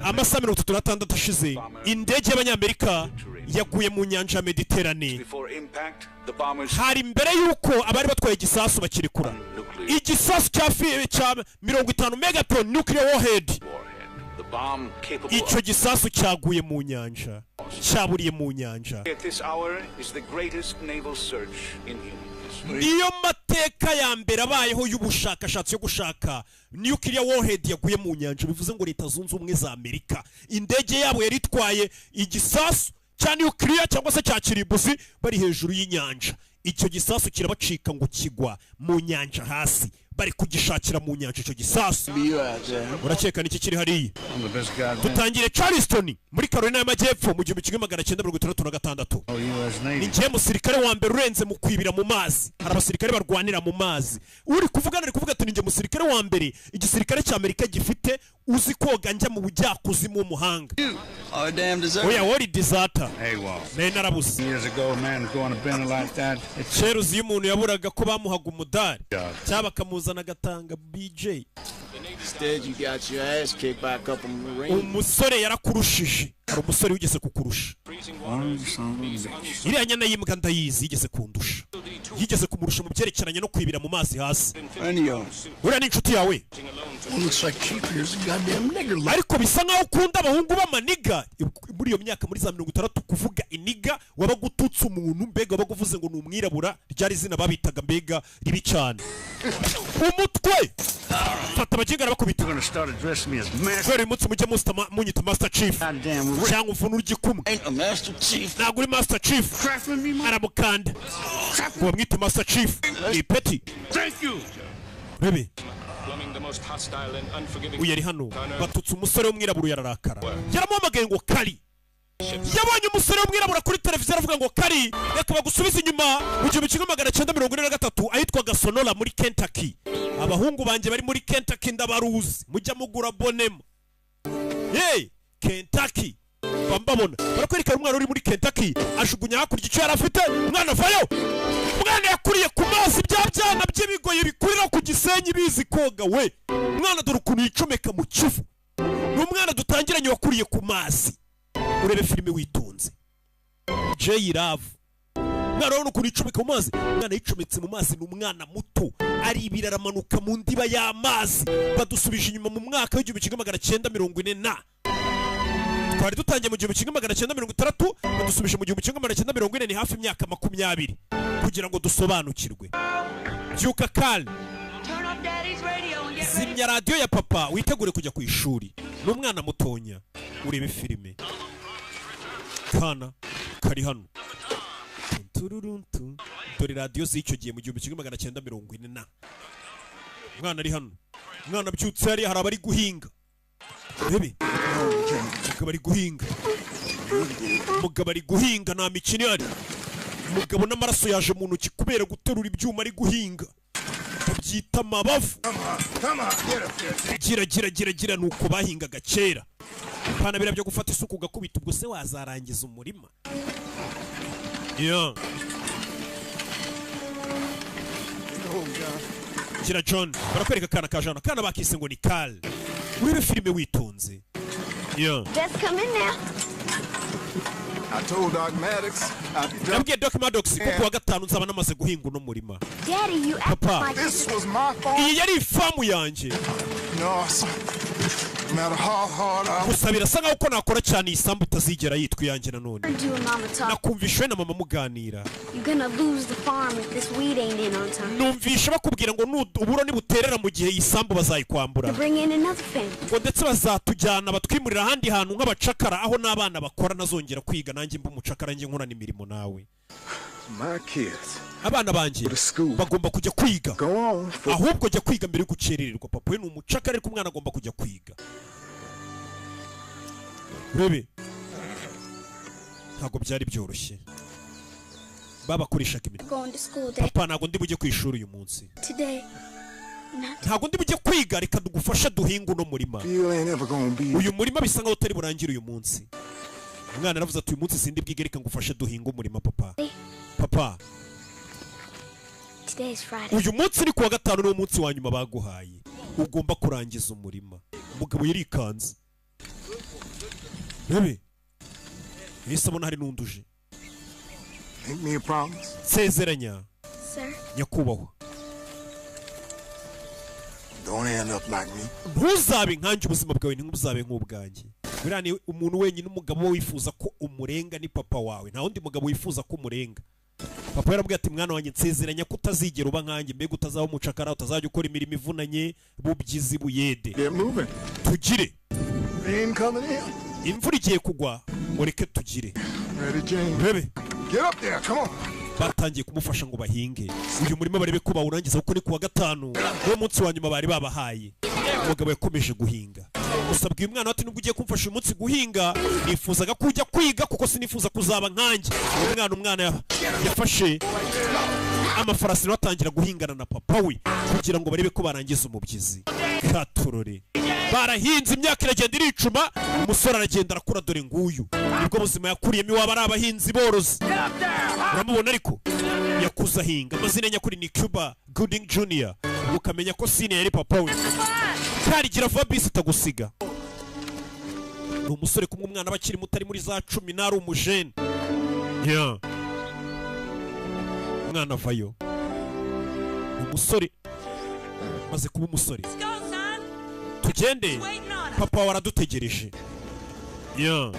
amasaha 36 ashize indege y'abanyamerika yaguye mu nyanja ya Mediterane. Hari mbere yuko abari batwaye igisasu bakirekura igisasu cya 50 megaton nuclear warhead. Icyo gisasu cyaguye mu nyanja, cyaburiye mu nyanja. Niyo mateka ya mbere abayeho y'ubushakashatsi yo gushaka nuclear warhead yaguye mu nyanja. Bivuze ngo Leta Zunze Ubumwe za Amerika indege yabo yari itwaye igisasu cya nuclear cyangwa se cya kirimbuzi bari hejuru y'inyanja. Icyo gisasu kirabacika ngo kigwa mu nyanja hasi, bari kugishakira mu nyanja icyo gisasu. Urakeka niki kiri hariya? Tutangire Charleston muri Carolina y'Amajyepfo mu 1966. Ni ngiye musirikare wa mbere urenze mu kwibira mu mazi. Hari abasirikare barwanira mu mazi. Uri kuvugana ari kuvuga ati ni ngiye musirikare wa mbere igisirikare cya Amerika gifite uzi koga njya mu bujyakuzimu w'umuhanga. Oya wari desert. Narabuze. Cheers y'umuntu yaburaga ko bamuhaga umudari cyaba kamuzana gatanga BJ. Instead you got your ass kicked by a couple Marines. Umusore yarakurushije. Hari umusore wigeze kukurusha. Iriya nyana y'imbwa ndayizi yigeze kundusha. Yigeze kumurusha mu byerekeranye no kwibira mu mazi hasi. Uriya ni inshuti yawe. Ariko bisa nkaho ukunda abahungu b'amaniga. Muri iyo myaka muri za 60 kuvuga iniga wabagututse umuntu mbega wabaguvuze ngo ni umwirabura ryari zina babitaga mbega ribi cyane. Umutwe fata abagengara bakubita. Kweri mutse mujye munyita Master Chief cyangwa ufuna urgikumwe. Ntabwo uri Master Chief aramukanda ngo mwite Master Chief ni peti. Bebe uyari hano batutse umusore w'umwirabura yararakara yaramuhamagaye ngo Kari. Yabonye umusore w'umwirabura kuri televiziyo aravuga ngo Kari reka bagusubize inyuma mu 1943 ahitwaga Sonora muri Kentucky. Abahungu banje bari muri Kentucky ndabaruzi mujya mugura bonema. Hey Kentucky bambabona barakwereka umwana uri muri Kentucky ajugunya hakurya icyo yarafite. Umwana vayo, umwana yakuriye ku mazi byabyana by'ibigoye bikurira ku Gisenyi bizi koga we. Umwana dore ukuntu yicomeka mu Kivu. Ni umwana dutangiranye wakuriye ku mazi. Urebe filime witonze. J Love mwana urabona ukuntu yicomeka mu mazi. Umwana yicometse mu mazi ni umwana muto aribira aramanuka mu ndiba y'amazi. Badusubije inyuma mu mwaka w'1940. Twari dutangiye mu 1960 badusubije mu 1940 ni hafi imyaka 20 kugira ngo dusobanukirwe. Byuka kale zimya radio ya papa witegure kujya ku ishuri. N'umwana mutonya urebe filime. Kana kari hano tururuntu dore radio z'icyo gihe mu 1940. Umwana ari hano, umwana byutse hari abari guhinga. Bebe mugabo ari guhinga, mugabo ari guhinga nta mikino yari. Mugabo n'amaraso yaje mu ntoki kubera guterura ibyuma ari guhinga. Babyita amabavu. Gira nuko bahingaga kera. Pana bira byo gufata isuku gakubita ubwo se wazarangiza umurima. Gira John barakwereka kana kajana kana bakise ngo ni Kal. Urebe filime witonze. Just come in now. I told Doc Maddox. Nabwiye Doc Maddox ko kuwa gatanu nzaba namaze guhinga no murima. Daddy, you act like this was my fault. Iyi yari ifamu yanjye. No, no matter how hard I gusa birasa nkaho uko nakora cyane isambu itazigera yitwa yanjye nanone. Nakumvishwe na mama muganira. Numvisha bakubwira ngo uburo nibuterera mu gihe isambu bazayikwambura. Ngo ndetse bazatujyana batwimurira ahandi hantu nk'abacakara aho n'abana bakora nazongera kwiga nanjye mba umucakara njye nkora n'imirimo nawe. My kids. Abana banje bagomba kujya kwiga. Ahubwo jya kwiga mbere yo gucerererwa. Papa we ni umucakara ariko umwana agomba kujya kwiga. Bebe ntago byari byoroshye. Babakoreshaga imirimo. Papa ntago ndi bujye ku ishuri uyu munsi. Ntago ndi bujye kwiga reka dugufasha duhinga no murima. Uyu murima bisa nkaho utari burangire uyu munsi. Umwana aravuze ati uyu munsi sindi bwige reka ngufashe duhinga umurima papa. Papa uyu munsi ni kuwa gatanu ni umunsi wa nyuma baguhaye. Ugomba kurangiza umurima. Umugabo yarikanze. Bebe. Yese abona hari n'unduje. Make me a promise. Sezeranya. Sir? Nyakubahwa. Don't end up like me. Ntuzabe nkanje ubuzima bwawe ntuzabe nk'ubwanjye. Buriya ni umuntu wenyine umugabo wifuza ko umurenga ni papa wawe. Nta wundi mugabo wifuza ko umurenga. Papa yarabwiye ati mwana wanjye nsezeranya ko utazigera uba nkanjye mbega utazaba umucakara utazajya ukora imirimo ivunanye bubyizi buyede. Get moving. Tugire. Rain coming in. Imvura igiye kugwa mureke tugire. Ready, James? Bebe. Get up there, come on. Batangiye kumufasha ngo bahinge. Uyu murimo barebe ko bawurangiza kuko ni kuwa gatanu. Uwo munsi wa nyuma bari babahaye. Umugabo yakomeje guhinga. Usabwiye umwana ati nubwo ugiye kumfasha uyu munsi guhinga nifuzaga kujya kwiga kuko sinifuza kuzaba nkanjye. Umwana yafashe amafarasi batangira guhingana na papa we kugira ngo barebe ko barangiza umubyizi. Katurore. Barahinze imyaka iragenda iricuma umusore aragenda arakura dore nguyu. Nibwo buzima yakuriyemo iwaba ari abahinzi borozi. Uramubona ariko yakuza ahinga. Amazina nyakuri ni Cuba Gooding Jr. Ukamenya ko sine yari papa we. Karigira Fabrice itagusiga. Ni umusore kumwe umwana bakiri mutari muri za 10 nari umujene. Yeah. Mwana vayo. Umusore maze kuba umusore. Tugende. Papa waradutegereje. Yeah.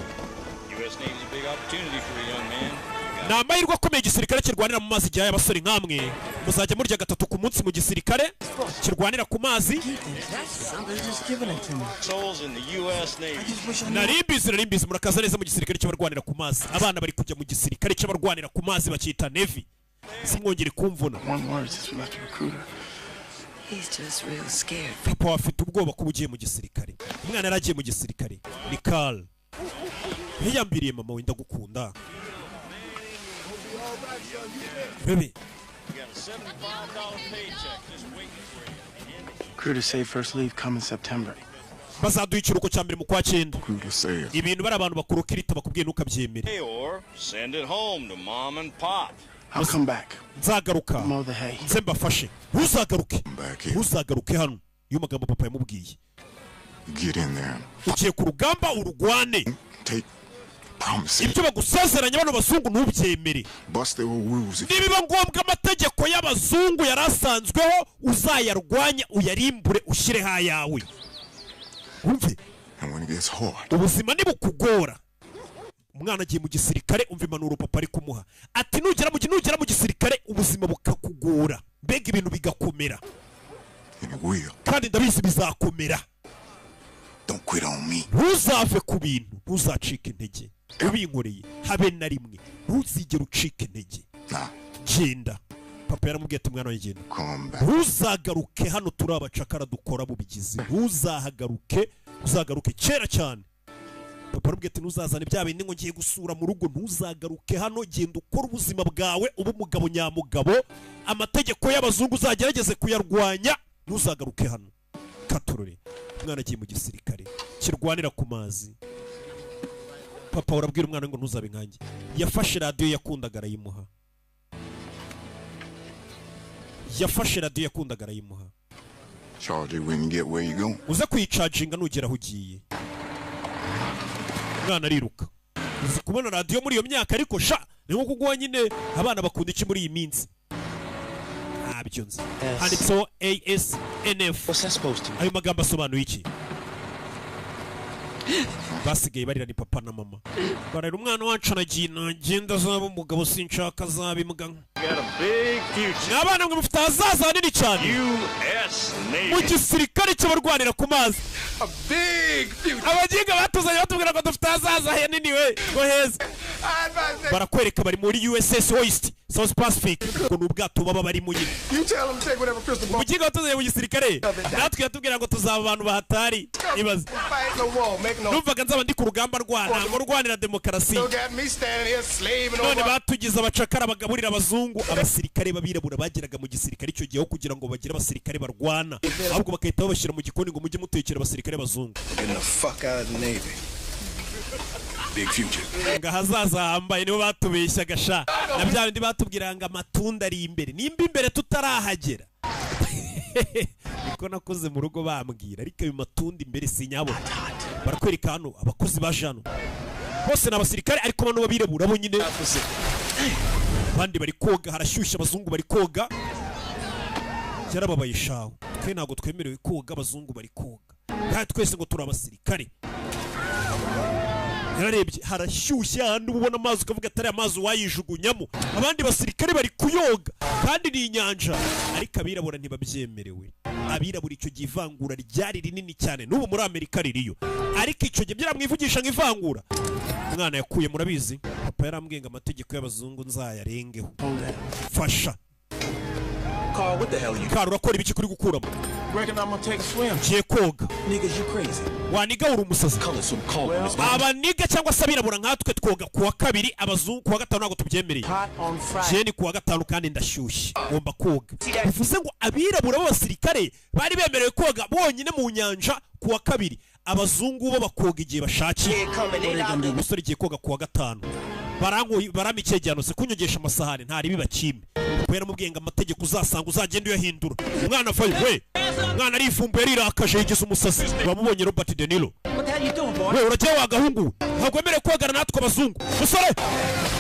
Ni amahirwe akomeye igisirikare kirwanira mu mazi igihe y'abasore nk'amwe muzajya murya 3 ku munsi mu gisirikare kirwanira ku mazi. Narimbizi murakaza neza mu gisirikare cy'abarwanira ku mazi. Abana bari kujya mu gisirikare cy'abarwanira ku mazi bakita Navy. Simwongere kumvuna. Papa afite ubwoba ko ugiye mu gisirikare. Umwana yaragiye mu gisirikare. Ni Carl. Ntiyambiriye mama we ndagukunda. Baby. Crew to say first leave come in September. Bazaduha ikiruhuko cya mbere mu kwa 9. Ibintu bari abantu bakuru kirita bakubwiye nukabyemere. Send it home to mom and pop. I'll come back. Nzagaruka. Mow the hay. Nze mbafashe. Ntuzagaruke hano. Iyo magambo papa yamubwiye. Get in there. Ugiye ku rugamba urugwane. Take promises. Ibyo bagusezeranya bano bazungu ntubyemere. Bust their rules. Nibiba ngombwa amategeko y'abazungu yarasanzweho uzayarwanya uyarimbure ushyire hayawe. Umve. And when it gets hard. Ubuzima nibukugora. Umwana agiye mu gisirikare umva impanuro papa ari kumuha. Ati nugera mu gisirikare ubuzima bukakugora. Mbega ibintu bigakomera. Kandi ndabizi bizakomera. Don't quit on me. Ntuzave ku bintu, ntuzacike intege. Ubinkoreye habe na rimwe. Ntuzigere ucike intege. Genda. Papa yaramubwiye ati mwana wanjye genda. Ntuzagaruke hano turi abacakara dukora mu bigizi. Ntuzahagaruke, uzagaruke kera cyane. Papa yaramubwiye ati ntuzazane bya bindi ngo ngiye gusura mu rugo, ntuzagaruke hano, genda ukora ubuzima bwawe ubu mugabo nyamugabo. Amategeko y'abazungu uzagerageze kuyarwanya, ntuzagaruke hano. Katurore. Umwana agiye mu gisirikare kirwanira ku mazi. Papa urabwira umwana ngo ntuzabe nkanjye. Yafashe radio yakundaga arayimuha. Charge it when you get where you go. Uza kuyicharginga nugera aho ugiye. Umwana ariruka. Uzi kubona radio muri iyo myaka ariko sha ni nko kugwa nyine abana bakunda iki muri iyi minsi. Ntabyo nzi. Handitseho ASNF. What's that supposed to? Ayo magambo asobanuye iki? Basigaye barira ni papa na mama. Barira umwana wacu nagenda azaba umugabo sinshaka azaba imbwa. Abana mwe mufite ahazaza hanini cyane. Mu gisirikare cy'abarwanira ku mazi. Abagiga batuzanye batubwira ngo dufite ahazaza hanini we. Go heza. Barakwereka bari muri USS Hoist South Pacific. Ngo n'ubwato baba bari mu nyine. Umugiga watuzanye mu gisirikare. Natwe yatubwira ngo tuzaba abantu bahatari. Ibaze. Numvaga nzaba ndi ku rugamba rwana ngo rwanira demokarasi. None batugize abacakara bagaburira abazungu. Abasirikare babirabura bageraga mu gisirikare icyo gihe kugira ngo bagire abasirikare barwana. Ahubwo bakahita babashyira mu gikoni ngo mujye mutekera abasirikare bazungu. Big future. Nga hazaza hambaye nibo batubeshya gasha. Na bya bindi batubwira ngo amatunda ari imbere. Nimba imbere tutarahagera. Niko nakoze mu rugo bambwira ariko ayo matunda imbere sinyabona. Barakwereka hano abakozi baje hano. bose n'abasirikare ariko bano babirabura bo nyine bandi bari koga harashyushye abazungu bari koga yarababaye shawo twe ntago twemerewe koga abazungu bari koga kandi twese ngo turi abasirikare yararebye harashyushye ahantu ubona amazi ukavuga atari amazi wayijugunyamo abandi basirikare bari kuyoga kandi ni inyanja ariko abirabura ntibabyemerewe abirabura icyo gihe ivangura ryari rinini cyane n'ubu muri Amerika ririyo ariko icyo gihe byaramwivugisha nk'ivangura umwana yakuye murabizi papa yarambwiye ngo amategeko y'abazungu nzayarengeho fasha Carl, what the hell are you? Carl, urakora ibiki kuri gukuramo? Reckon I'm gonna take a swim. Ngiye koga. Niggas, you crazy. Waniga uri umusazi. Color some cold. Abaniga cyangwa se abirabura nkatwe twoga kuwa kabiri abazungu kuwa gatanu ntabwo tubyemereye. Jeni kuwa gatanu kandi ndashyushye. Ngomba koga. Bivuze ngo abirabura b'abasirikare bari bemerewe koga bonyine mu nyanja kuwa kabiri. Abazungu bo bakoga igihe bashakiye. Umusore igiye koga kuwa gatanu. Baramikejyano se kunyogesha amasahani ntari bibakime. Kwera mubwenga amategeko uzasanga uzagenda uyahindura. Umwana vayo we. Umwana arifumbuye rirakaje yigize umusazi. Bamubonye Robert De Niro. We urajya wagahungu. Ntagwemere kwagana natwe abazungu. Musore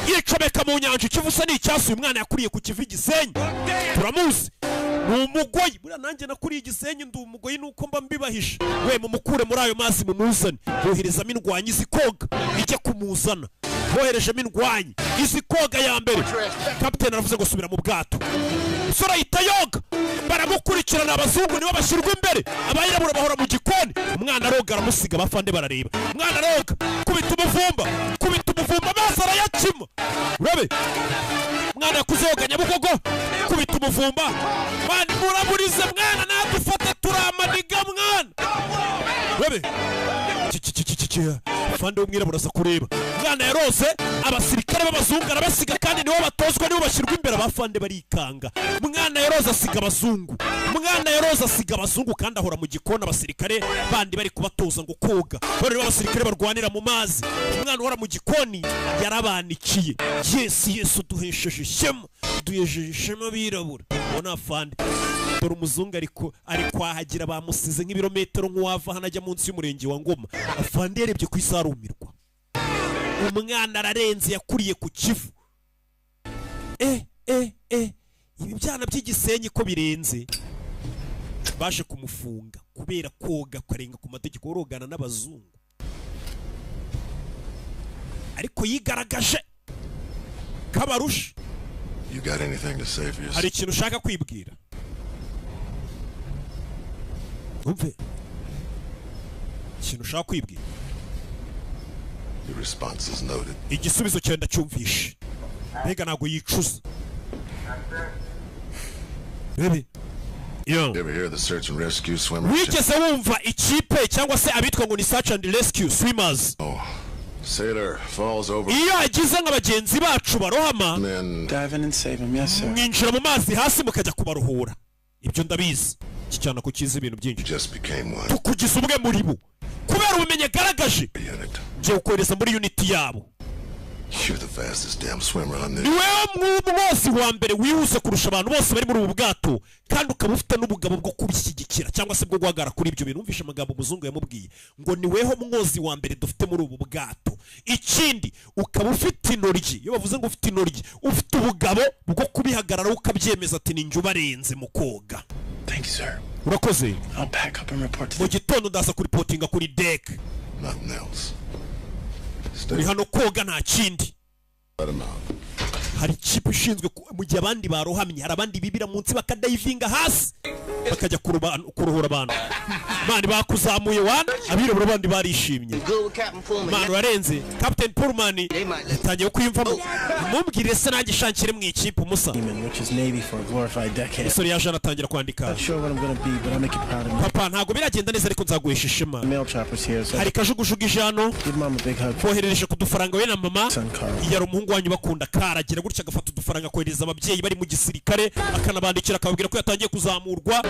yicomeka mu nyanja ikivusa ni icyasuye umwana yakuriye ku kivi Gisenyi. Turamuzi. Umugoyi bura nanjye nakuriye Gisenyi ndi umugoyi nuko mba mbibahisha. We mumukure muri ayo mazi mumuzane. Yohereza mindwanyi zikoga ijye kumuzana. Bohereje mindwanyi izi koga ya mbere. Captain aravuze ngo subira mu bwato. Sora itayoga baramukurikirana abazungu nibo bashyirwa imbere. Abayirabura bahora mu gikoni. Umwana aroga aramusiga bafande barareba. Umwana aroga kubita umuvumba amazi arayakima. Urabe mwana yakuzoga Nyabugogo kubita umuvumba. Mwana muraburize mwana nadufata turamaniga mwana. Urabe fande umwirabura asa kureba mwana yarose abasirikare b'abazungu arabasiga kandi nibo batozwa nibo bashyirwa imbere abafande barikanga. Mwana yarose asiga abazungu kandi ahora mu gikona abasirikare bandi bari kubatoza ngo koga bari abasirikare barwanira mu mazi. Umwana uhora mu gikoni yarabanikiye. Yesu duhesheje ishema birabura ubona afande dore umuzungu ariko kwahagira bamusize nk'ibirometero nk'uwava hano ajya munsi y'umurenge wa Ngoma. Afande yarebye ku isarumirwa umwana ararenze yakuriye ku kivu. Ibi byana by'igisenyi ko birenze baje kumufunga kubera koga karenga ku mategeko urogana n'abazungu ariko yigaragaje kabarusha. You got anything to say for yourself? Hari ikintu ushaka kwibwira? Umve ikintu ushaka kwibwira? Your response is noted. Igisubizo cyenda cyumvishe. Mbega ntabwo yicuza. Baby. Yo. You ever hear the search and rescue swimmers? Wigeze wumva ikipe cyangwa se abitwa ngo ni search and rescue swimmers? Oh. Sailor falls over. Iyo agize nk'abagenzi bacu barohama. Diving and save him, yes sir. Mwinjira mu mazi hasi mukajya kubaruhura. Ibyo ndabizi. Kicyana ko kizi ibintu byinshi. Just became one. Tukugize umwe muri bo. Kubera ubumenye garagaje. Ngiye ukohereza muri unity yabo. You're the fastest damn swimmer on this. Niwe mwose wa mbere wihuse kurusha abantu bose bari muri ubu bwato kandi ukaba ufite n'ubugabo bwo kubishyigikira cyangwa se bwo guhagara kuri ibyo bintu. Umvishe amagambo umuzungu yamubwiye ngo niweho mwozi wa mbere dufite muri ubu bwato. Ikindi ukaba ufite intoryi. Iyo bavuze ngo ufite intoryi ufite ubugabo bwo kubihagarara ukabyemeza ati ninjye ubarenze mu koga. Thank you sir. Urakoze. I'll pack up and report to mu gitondo ndaza kuripotinga kuri deck. Nothing else. Uri hano koga nta kindi. Hari ikipe ishinzwe mu gihe abandi barohamye hari abandi bibira munsi bakadayivinga hasi bakajya kuruhura abantu. Mani bakuzamuye wana abirabura abandi barishimye. Mani warenze Captain Pullman yatangiye kwiyumvamo. Mubwire se nanjye shankire mu ikipe umusa. Musore yaje anatangira kwandika. Papa ntago biragenda neza ariko nzaguhesha ishema. Hari kajugujugu ijano koherereje kudufaranga we na mama. Yari umuhungu wanyu bakunda karagira gutya agafata udufaranga kohereza ababyeyi bari mu gisirikare akanabandikira akababwira ko yatangiye kuzamurwa.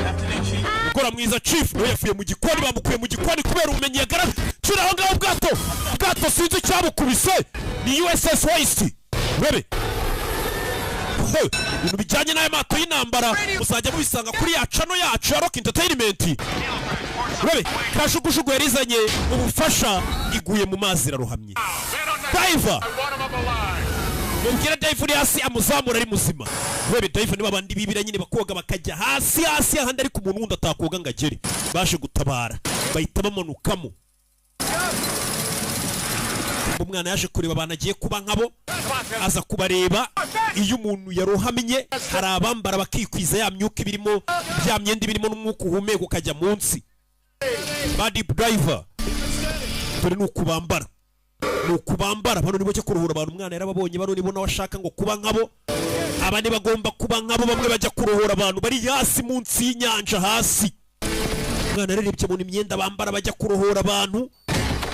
Gukora mwiza chief we yafuye mu gikoni bamukuye mu gikoni kubera ubumenyi yagaragaje. Cura aho ngaho bwato sinzi icyabukubise ni USS Waste. Rebe ibintu bijyanye n'aya mato y'intambara muzajya mubisanga kuri ya channel yacu ya Rock Entertainment. Rebe kajugujugu yarizanye ubufasha iguye mu mazi irarohamye. Diver mubwira Diver uri hasi amuzamura ari muzima. Webe Diver niba abandi bibira nyine bakoga bakajya hasi ahandi ariko umuntu wundi atakoga ngo agere. Baje gutabara bahita bamanukamo. Umwana yaje kureba abantu agiye kuba nkabo, aza kubareba. Iyo umuntu yarohamye hari abambara bakikwiza ya myuka birimo bya myenda birimo n'umwuka uhumeka ukajya munsi. Badi Diver dore n'ukubambara bano nibo cyo kuruhura abantu. Umwana yarababonye bano nibo nawashaka ngo kuba nkabo. Abandi bagomba kuba nkabo, bamwe bajya kuruhura abantu bari hasi munsi y'inyanja hasi. Umwana yarebye mu imyenda bambara bajya kuruhura abantu.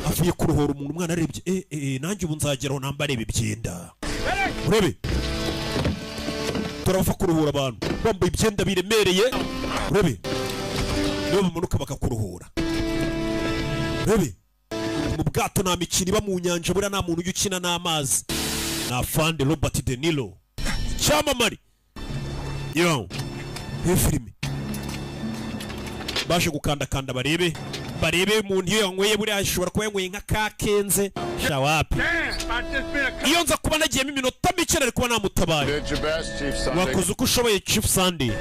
Avuye kuruhura umuntu, umwana arebye nanjye ubu nzageraho nambare ibibyenda. Urebe turava kuruhura abantu bambaye ibyenda biremereye. Urebe nibo bamanuka bakakuruhura. Urebe mu bwato nta mikino iba mu nyanja, buriya nta muntu ujya ukina n'amazi. Na Fande Robert De Niro cyamamare yo filime. Baje gukandakanda barebe umuntu iyo yanyweye buriya ashobora kuba yanyweye nka kakenze shawapi. Iyo nza kuba nagiyemo iminota mike nari kuba namutabaye. Wakoze uko ushoboye Chief Sunday.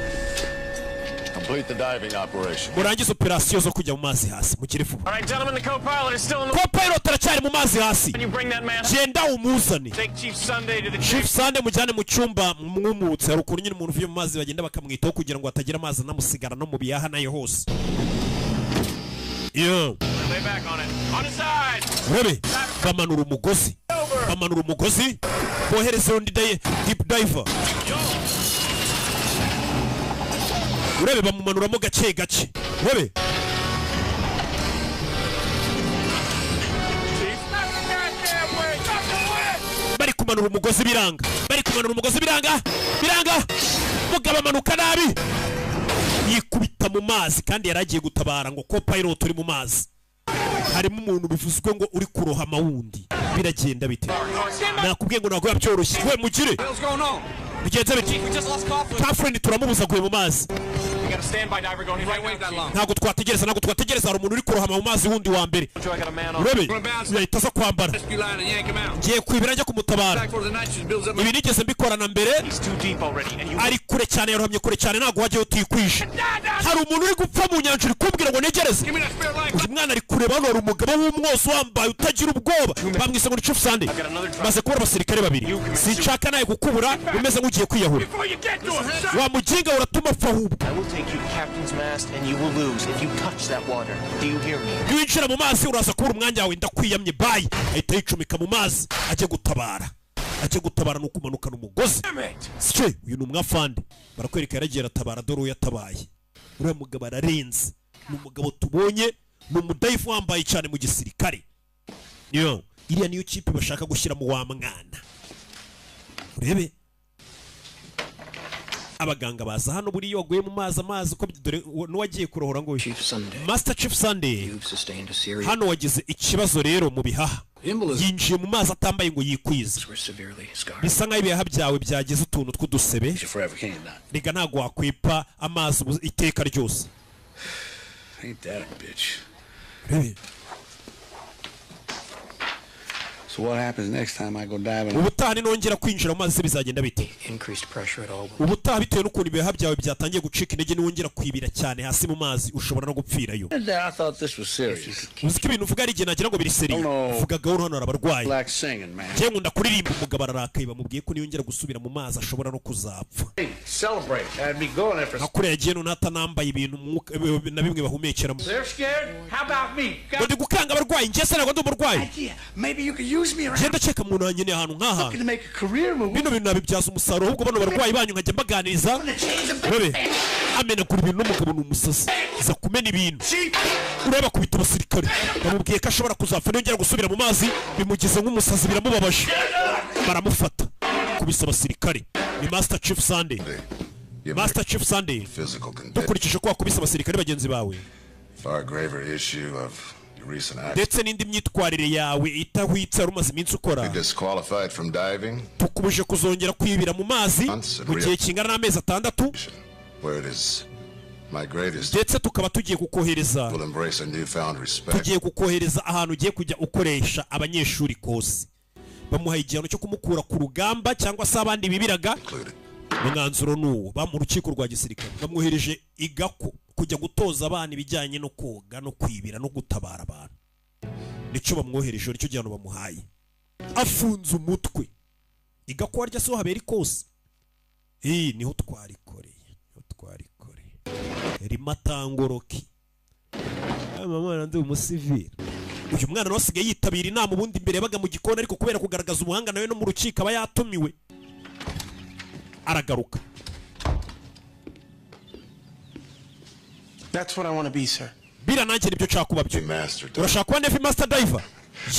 Complete the diving operation. Murangiza operasiyo zo kujya mu mazi hasi mukire vuba. All right, gentlemen, the co-pilot is still in the... Co-pilot aracyari mu mazi hasi. Can you bring that man up? Genda umuzane. Take Chief Sunday to the Chief Sunday mujyane mu cyumba mwumutse. Hari ukuntu nyine umuntu uvuye mu mazi bagenda bakamwitaho kugira ngo atagira amazi anamusigara no mu biyaha nayo hose. Yo. Lay back on it. On his side. Urebe bamanura umugozi. Bohereza undi deep diver. Urebe bamumanuramo gace. Urebe bari kumanura umugozi biranga. Mugabo amanuka nabi yikubita mu mazi kandi yaragiye gutabara ngo co-pilot uri mu mazi. Harimo umuntu bivuzwe ngo uri kurohama wundi. Biragenda bite? Nakubwiye ngo ntabwo yabyoroshye. We mugire bigenze biti Catherine turamubuza guye mu mazi. Ntabwo twategereza hari umuntu uri kurohama mu mazi wundi wa mbere. Urebe yahita aza kwambara. Ngiye kwibira njya kumutabara. Ibi nigeze mbikorana mbere. Ari kure cyane, yarohamye kure cyane, ntabwo wajya utikwisha. Hari umuntu uri gupfa mu nyanja uri kumbwira ngo negereze. Uyu mwana ari kureba hano hari umugabo w'umwose wambaye utagira ubwoba. Bamwise ngo ni Chief Sunday. Maze kubura abasirikare babiri. Sinshaka naye gukubura umeze nk'ugiye kwiyahura. Wa muginga uratuma apfa ahubwo. Winjira mu mazi uraza kubura umwanya wawe ndakwiyamye bayi. Ahita yicumika mu mazi ajye gutabara. Nuko umanukana umugozi. Sike uyu ni umwafande. Barakwereka yaragiye aratabara dore uyatabaye. Uriya mugabo ararenze. Ni umugabo tubonye, ni umudayifu wambaye cyane mu gisirikare. Yo iriya niyo kipe bashaka gushyira mu wa mwana. Urebe abaganga baza hano buri iyo waguye mu mazi uko dore n'uwagiye kurohora ngo Master Chief Sunday hano wagize ikibazo rero mu bihaha. Yinjiye mu mazi atambaye ngo yikwize. Bisa nkaho ibihaha byawe byagize utuntu tw'udusebe. Riga ntago wakwipa amazi iteka ryose. So what happens next time I go diving? Ubutaha nongera kwinjira mu mazi bizagenda bite? Increased pressure at all. Ubutaha bitewe n'ukuntu ibihaha byawe byatangiye gucika intege niwongera kwibira cyane hasi mu mazi ushobora no gupfirayo. I thought this was serious. Uziko ibintu uvuga ari igihe nagira ngo biri serious. Uvuga gahoro hano arabarwayi. Like singing, man. Je nkunda kuririmba umugabo ararakaye bamubwiye ko niyongera gusubira mu mazi ashobora no kuzapfa. Celebrate. I'd be going there for. Akure yagiye nonata nambaye ibintu na bimwe bahumekeramo. They're scared. How about me? Ndi gukanga abarwayi nje se nagwa ndumurwayi. Maybe you could use me around. Genda cheka muntu wanyene ahantu nkaha. To make a career move. Bino bintu nabibyaza umusaruro ahubwo bano barwayi banyu nkajya mbaganiriza. Bebe amena kuri bintu n'umugabo n'umusazi. Za kumena ibintu. Ureba kubita abasirikare. Bamubwiye ko ashobora kuzapfa nongera gusubira mu mazi bimugize nk'umusazi biramubabaje. Baramufata kubisa abasirikare. Ni Master Chief Sunday. Master Chief Sunday. Dukurikije ko wakubisa abasirikare bagenzi bawe. Far graver issue of ndetse n'indi myitwarire yawe itahwitse arumaze iminsi ukora. Tukubuje kuzongera kwibira mu mazi mu gihe kingana n'amezi 6. Ndetse tukaba tugiye kukohereza ahantu ugiye kujya ukoresha abanyeshuri kose. bamuhaye igihano cyo kumukura ku rugamba cyangwa se abandi bibiraga. Umwanzuro nuwo mu rukiko rwa gisirikare bamwohereje igako kujya gutoza abana ibijyanye no koga no kwibira no gutabara abantu. Nico bamwohereje, nicyo gihano bamuhaye. Afunze umutwe igako warya so habera kose. Niho twarikoreye. Rimatangoroki. Mama nandi umusivira. Uyu mwana wasigaye yitabira inama ubundi imbere yabaga mu gikona ariko kubera kugaragaza ubuhanga nawe no mu rukiko aba yatumiwe. Aragaruka. That's what I want to be, sir. Bira nanjye nibyo nshaka kuba byo. Urashaka kuba Navy Master Diver?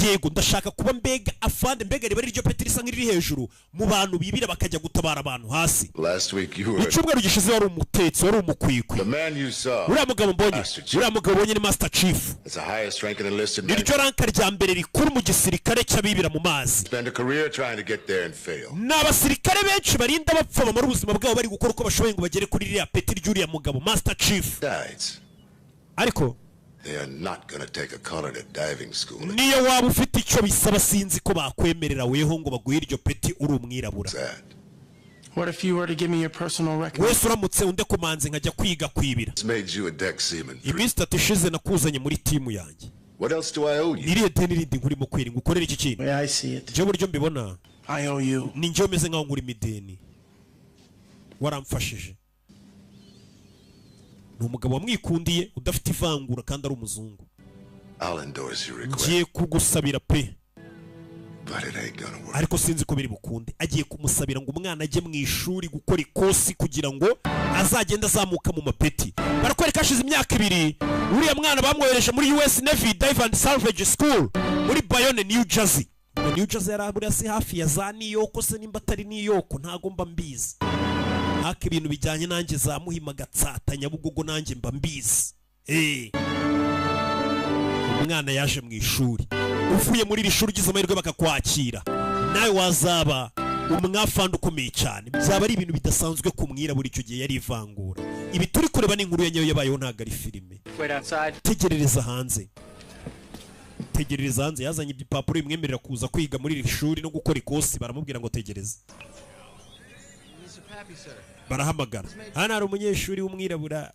Yego ndashaka kuba mbega afande mbega riba riryo peti risa nk'iri hejuru mu bantu bibira bakajya gutabara abantu hasi. Last week you were Icyumweru gishize wari umutetsi wari umukwikwi. the man you saw. Uriya mugabo mbonye ni Master Chief. It's the highest ranking enlisted man. Niryo ranka rya mbere rikuru mu gisirikare cy'abibira mu mazi. Spend a career trying to get there and fail. N'abasirikare benshi barinda bapfa bamara ubuzima bwabo bari gukora uko bashoboye ngo bagere kuri ririya peti ry'uriya mugabo Master Chief. Ariko they are not going to take a culinary diving school. Niyo waba ufite icyo bisaba sinzi ko bakwemerera weho ngo baguhe iryo peti uri umwirabura. What if you were to give me your personal record? Wese uramutse unde kumanze nkajya kwiga kwibira. It's made you a deck seaman. Iminsi 3 ishize nakuzanye muri timu yanjye. What else do I owe you? Niriye deni rindi nkuri mu kwiri ngukorera iki kintu. Yeah, I see it. Je buryo mbibona. I owe you. Ni njye meze nkaho nkuri mideni. Waramfashije. Numugabo wamwikundiye udafite ivangura kandi ari umuzungu. I'll endorse your request. Ngiye kugusabira pe. But it ain't gonna work. Ariko sinzi ko biri bukunde. Agiye kumusabira ngo umwana ajye mu ishuri gukora ikosi kugira ngo azagenda azamuka mu mapeti. Barakwereka ashize imyaka 2 uriya mwana bamwohereje muri US Navy Dive and Salvage School muri Bayonne, New Jersey. New Jersey yarabura si hafi ya za New York se nimba atari New York ntago mba mbizi. Haka ibintu bijyanye nanjye za Muhima Gatsata Nyabugogo nanjye mba mbizi. Umwana yaje mu ishuri. Uvuye muri iri shuri ugize amahirwe bakakwakira. Nawe wazaba umwafandi ukomeye cyane. Byaba ari ibintu bidasanzwe ku mwirabura icyo gihe yari ivangura. Ibi turi kureba n'inkuru ya nyayo yabayeho ntago ari filime. Tegerereza hanze. Yazanye ibipapuro bimwemerera kuza kwiga muri iri shuri no gukora ikosi baramubwira ngo tegereza. Barahamagara. Hano hari umunyeshuri w'umwirabura.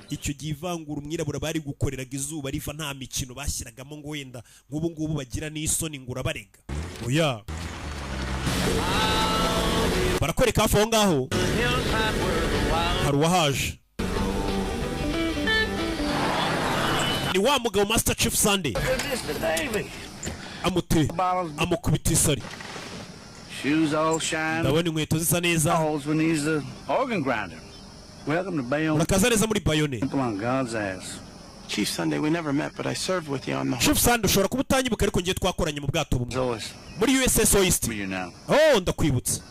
Icyo givangura umwirabura bari gukoreraga izuba riva nta mikino bashyiragamo ngo wenda nk'ubu ngubu bagira n'isoni ngura barega. Oya. Barakwereka hafi aho ngaho. Hari uwahaje. Ni wa mugabo Master Chief Sunday. Amukubita isari. Shoes all shine. Ndabona inkweto zisa neza. When he's the organ grinder. Welcome to Bayonne. Urakaza neza muri Bayonne. On God's ass. Chief Sunday, we never met, but I served with you on the. Chief Sunday ushobora kuba utanyibuka ariko ngiye twakoranye mu bwato bumwe. Muri USS Oyster. Ndakwibutse.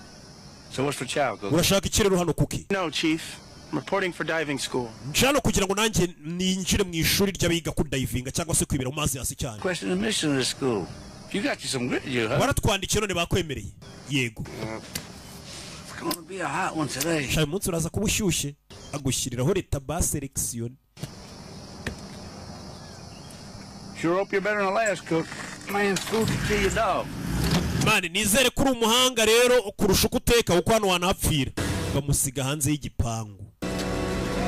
So what's for chow? Urashaka ikirero hano kuki? No, Chief. I'm reporting for diving school. Njano kugira ngo nanjye ninjire mu ishuri ry'abiga ku divinga cyangwa se kwibira mu mazi hasi cyane. Question admission to the school. You got you some grit, you, huh? Baratwandikiye none bakwemereye. Yego. It's going to be a hot one today. Shaye munsi uraza kuba ushyushye agushyiriraho leta ba selection. Sure hope you're better than the last cook. Man, food to kill your dog. Mani nizere kuri umuhanga rero kurusha ukuteka uko hano wanapfira. Bamusiga hanze y'igipangu.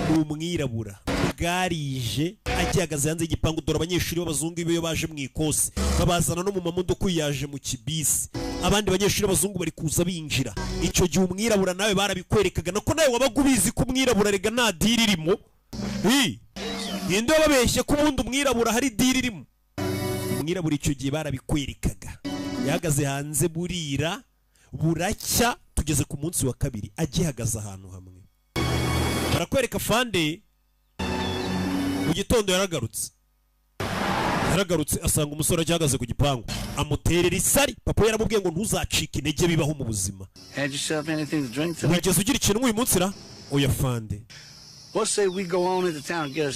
Umwirabura bwarije agihagaze hanze y'igipangu dore abanyeshuri b'abazungu ibiyo baje mu ikosi babazana no mu mamodoka yaje mu kibisi abandi banyeshuri b'abazungu bari kuza binjira icyo gihe umwirabura nawe barabikwerekaga nako nawe wabaga ubizi ko umwirabura rega nta diri irimo ninde wababeshye ko ubundi umwirabura hari diri irimo umwirabura icyo gihe barabikwerekaga yahagaze hanze burira buracya tugeze ku munsi wa 2 agihagaze ahantu hamwe barakwereka fande mu gitondo yaragarutse asanga umusore agihagaze ku gipangu amuterera isari papa yaramubwiye ngo ntuzacike intege bibaho mu buzima wigeze ugira ikintu uyu munsi ra oya fande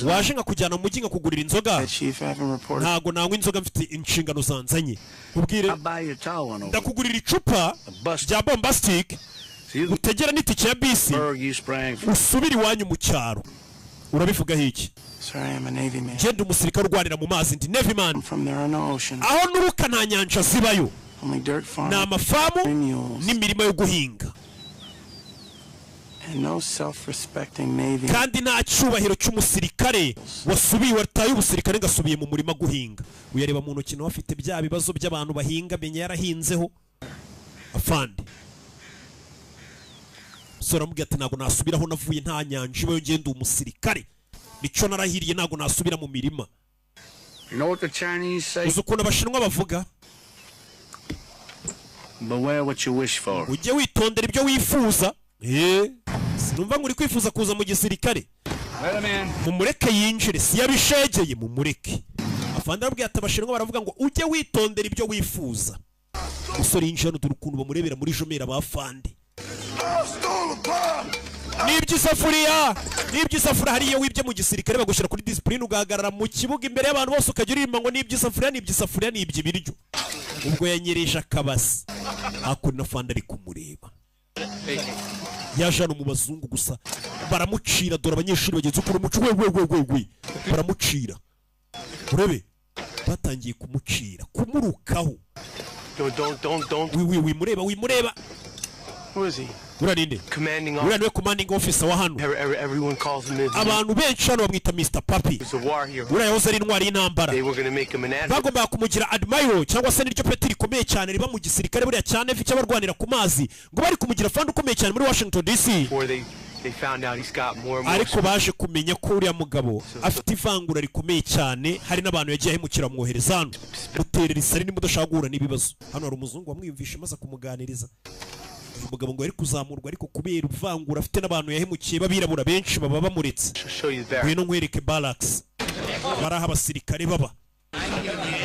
waje nka kujyana mu mujyi nka kugurira inzoga ntago nanywa inzoga mfite inshingano zanzanye ubwire ndakugurira icupa rya bombastic utegera n'itike ya bisi usubira iwanyu mu cyaro urabivugaho iki genda umusirikare urwanira mu mazi ndi Navy man aho nuruka nta nyanja zibayo Only dirt farm. ni amafamu n'imirima yo guhinga And no self-respecting Navy. kandi nta cyubahiro cy'umusirikare wasubiye wataye ubusirikare ngasubiye mu murima guhinga uyareba mu ntoki nawe afite bya bibazo by'abantu bahinga menye yarahinzeho afande sora mubwira ati ntago nasubiraho navuye nta nyanja ibayo ngenda umusirikare nico narahiriye ntago nasubira mu mirima. You know what the Chinese say? uzi ukuntu abashinwa bavuga Beware what you wish for. ujye witondera ibyo wifuza. Sinumva ngo uri kwifuza kuza mu gisirikare. Mumureke yinjire si yabishegeye mumureke. Afande arabwira ati abashinwa baravuga ngo ujye witondera ibyo wifuza. Musore yinjira n'udura ukuntu bamurebera muri jomera bafande. N'iby'isafuriya hariya wibye mu gisirikare bagushyira kuri discipline ugahagarara mu kibuga imbere y'abantu bose ukajya uririmba ngo n'iby'isafuriya n'iby'ibiryo. Ubwo yanyereje akabasi hakuno afande ari kumureba. Yaje hano mu bazungu gusa baramucira dore abanyeshuri bagenzi ukuri umuco we baramucira urebe batangiye kumucira kumurukaho. Don't. Wimureba. Who is he? Urarinde Commanding uraniwe commanding officer wa hano. Everyone calls him his. Abantu benshi hano bamwita Mr. Papi. He's a war hero. Urayahoze ari intwari y'intambara. They were going to make him an admiral. Bagomba kumugira admiral cyangwa se niryo peti rikomeye cyane riba mu gisirikare buriya cyane cy'abarwanira ku mazi ngo bari kumugira fandi ukomeye cyane muri Washington DC. They found out he's got more and more. Ariko baje kumenya ko uriya mugabo afite ivangura rikomeye cyane hari n'abantu yagiye ahemukira mwohereza hano muterera isari nimudashaka guhura n'ibibazo. Hano hari umuzungu wamwiyumvisha maze kumuganiriza. Umugabo ngo ari kuzamurwa ariko kubera uvangura afite n'abantu yahemukiye babirabura benshi baba bamuretse. Ngwino nkwereke barracks baraha abasirikare baba.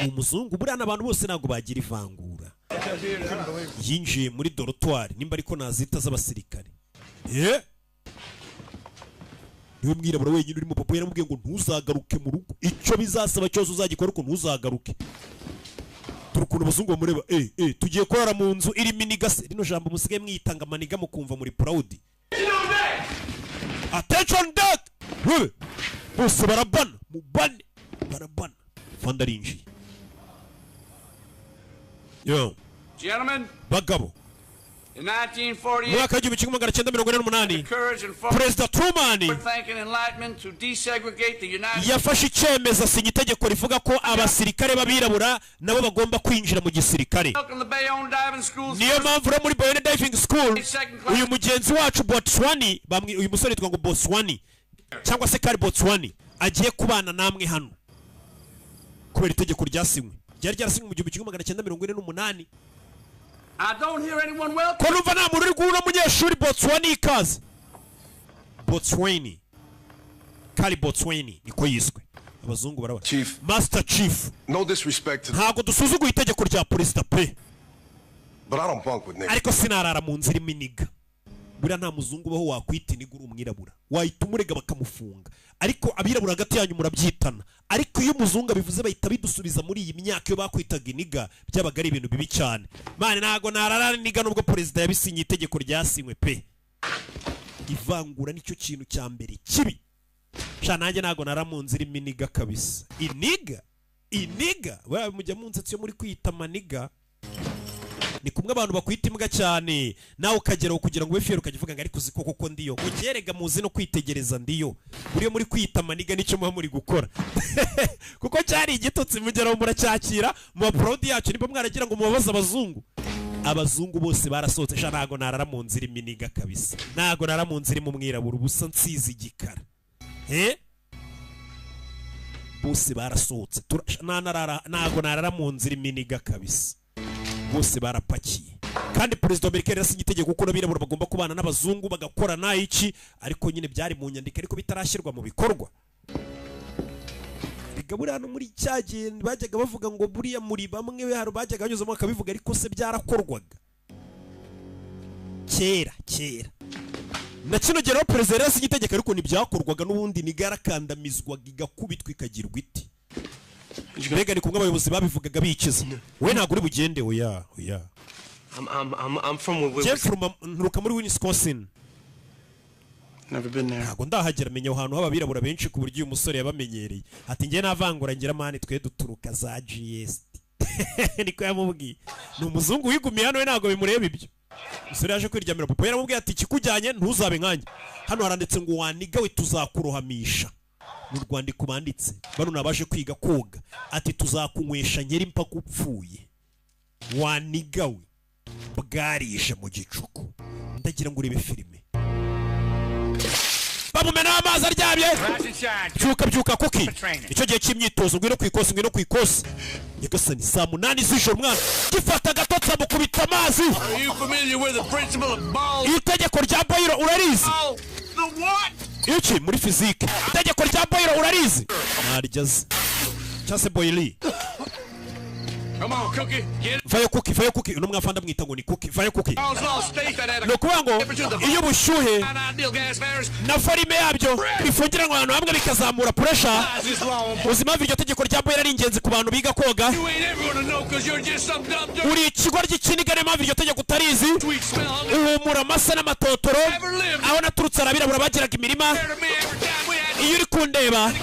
Umuzungu buriya n'abantu bose ntabwo bagira ivangura. Yinjiye muri dortoir nimba ariko nazita z'abasirikare. Niwe mwirabura wenyine urimo papa yaramubwiye ngo ntuzagaruke mu rugo icyo bizasaba cyose uzagikora ko ntuzagaruke. Turukuntu abazungu bamureba tugiye korara mu nzu irimo inigase rino jambo musigaye mwitanga amaniga mukumva muri proud. Attention deck bose barabana mubane barabana fanda rinji. Yo Gentlemen, bagabo in 1948, mwaka w'igihumbi kimwe magana cyenda mirongo ine n'umunani Perezida Truman yafashe icyemezo asinya itegeko rivuga ko abasirikare b'abirabura nabo bagomba kwinjira mu gisirikare. Niyo mpamvu rero muri Bayonne Diving School uyu mugenzi wacu Botswani uyu musore yitwa ngo Botswani cyangwa se Kari Botswani agiye kubana namwe hano kubera itegeko ryasinywe ryari ryarasinywe mu gihumbi kimwe magana cyenda mirongo ine n'umunani. I don't hear anyone welcome. Ko numva nta muntu uri guhura umunyeshuri Botswani ikaze. Botswani Kari Botswani niko yiswe abazungu barabara. Chief. Master Chief. No disrespect to. Ntago dusuzuguye itegeko rya Perezida pe. But I don't bunk with niggas. Ariko sinarara mu nzira iminiga. Buriya nta muzungu baho wakwita iniga uri umwirabura. Wahita umurega bakamufunga. Ariko abirabura hagati yanyu murabyitana. Ariko iyo umuzungu bivuze bahita bidusubiza muri iyi myaka yo bakwitaga iniga byabaga ari ibintu bibi cyane. Mane ntago narara iniga nubwo Perezida yabisinye itegeko ryasinywe pe. Ivangura nicyo kintu cya mbere kibi. Sha nanjye ntago naramunzira iminiga kabisa. Iniga wewe mujya munsetsi yo muri kwita maniga. Ni kumwe abantu bakwita imbwa cyane nawe ukageraho kugira ngo wefiyero ukagivuga ngo ariko uziko koko ndiyo ugerega muzi no kwitegereza ndiyo buriyo muri kwita maniga nicyo muba muri gukora kuko cyari igitutsi mugeraho muracyakira mu proud yacu niba mwaragira ngo mubabaze abazungu bose barasohotse sha ntago narara mu nzira iminiga kabisa ntago narara mu nzira mu mwirabura ubusa nsize igikara bose barasohotse ntago narara mu nzira iminiga kabisa bose barapakiye kandi Perezida Amerika yarasinye itegeko ko abirabura bagomba kubana n'abazungu bagakorana iki ariko nyine byari mu nyandiko ariko bitarashyirwa mu bikorwa. Bigabura hano muri cyagiye bajyaga bavuga ngo buriya muri bamwe hari bajyaga banyuzamo akabivuga ariko se byarakorwaga kera na kino gero Perezida yarasinye itegeko ariko ntibyakorwaga n'ubundi nigarakandamizwaga igakubitwa ikagirwa iti. Mbega ni kumwe abayobozi babivugaga bikiza we ntago uri bugende oya I'm from nturuka muri Wisconsin. Never been there. Ntago ndahagera menya ahantu haba abirabura benshi ku buryo uyu musore yabamenyereye ati ngiye navangura ngira mani twe duturuka za GS niko yamubwiye. Ni umuzungu wigumiye hano we ntabwo bimureba ibyo. Umusore yaje kwiryamira, papa yaramubwiye ati ikikujyanye ntuzabe nkanjye. Hano haranditse ngo wanigawe tuzakurohamisha. Mu rwandiko banditse bano nabaje kwiga koga ati tuzakunywesha nyeri mpaka upfuye. Wanigawe bwarishe mu gicuku. Ndagira ngo urebe filime. Bamumena amazi aryamye. Byuka kuki. Icyo gihe cy'imyitozo ngwino ku ikosi. Nyagasani saa 8 z'ijoro mwana. Gifata gatotsa mukubita amazi. Are you familiar with the principle of balls? Itegeko rya Boyle urarizi? The what? Iki muri physique. Itegeko rya Boyle urarizi? Naryaze. Cyase Boyle. Come on, Cookie. Get it. Vayo Cookie. Uno mwafanda mwita ngo ni Cookie. Vayo Cookie. No kubango iyo bushyuhe na forime yabyo bifungira ngo ahantu hamwe bikazamura pressure. Uzima iryo tegeko rya Boyle ari ingenzi ku bantu biga koga. Uri ikigo ry'ikinigane mpamvu iryo tegeko utarizi. Uhumura amasa n'amatotoro. Aho naturutse arabirabura bagiraga imirima. Iyo uri kundeba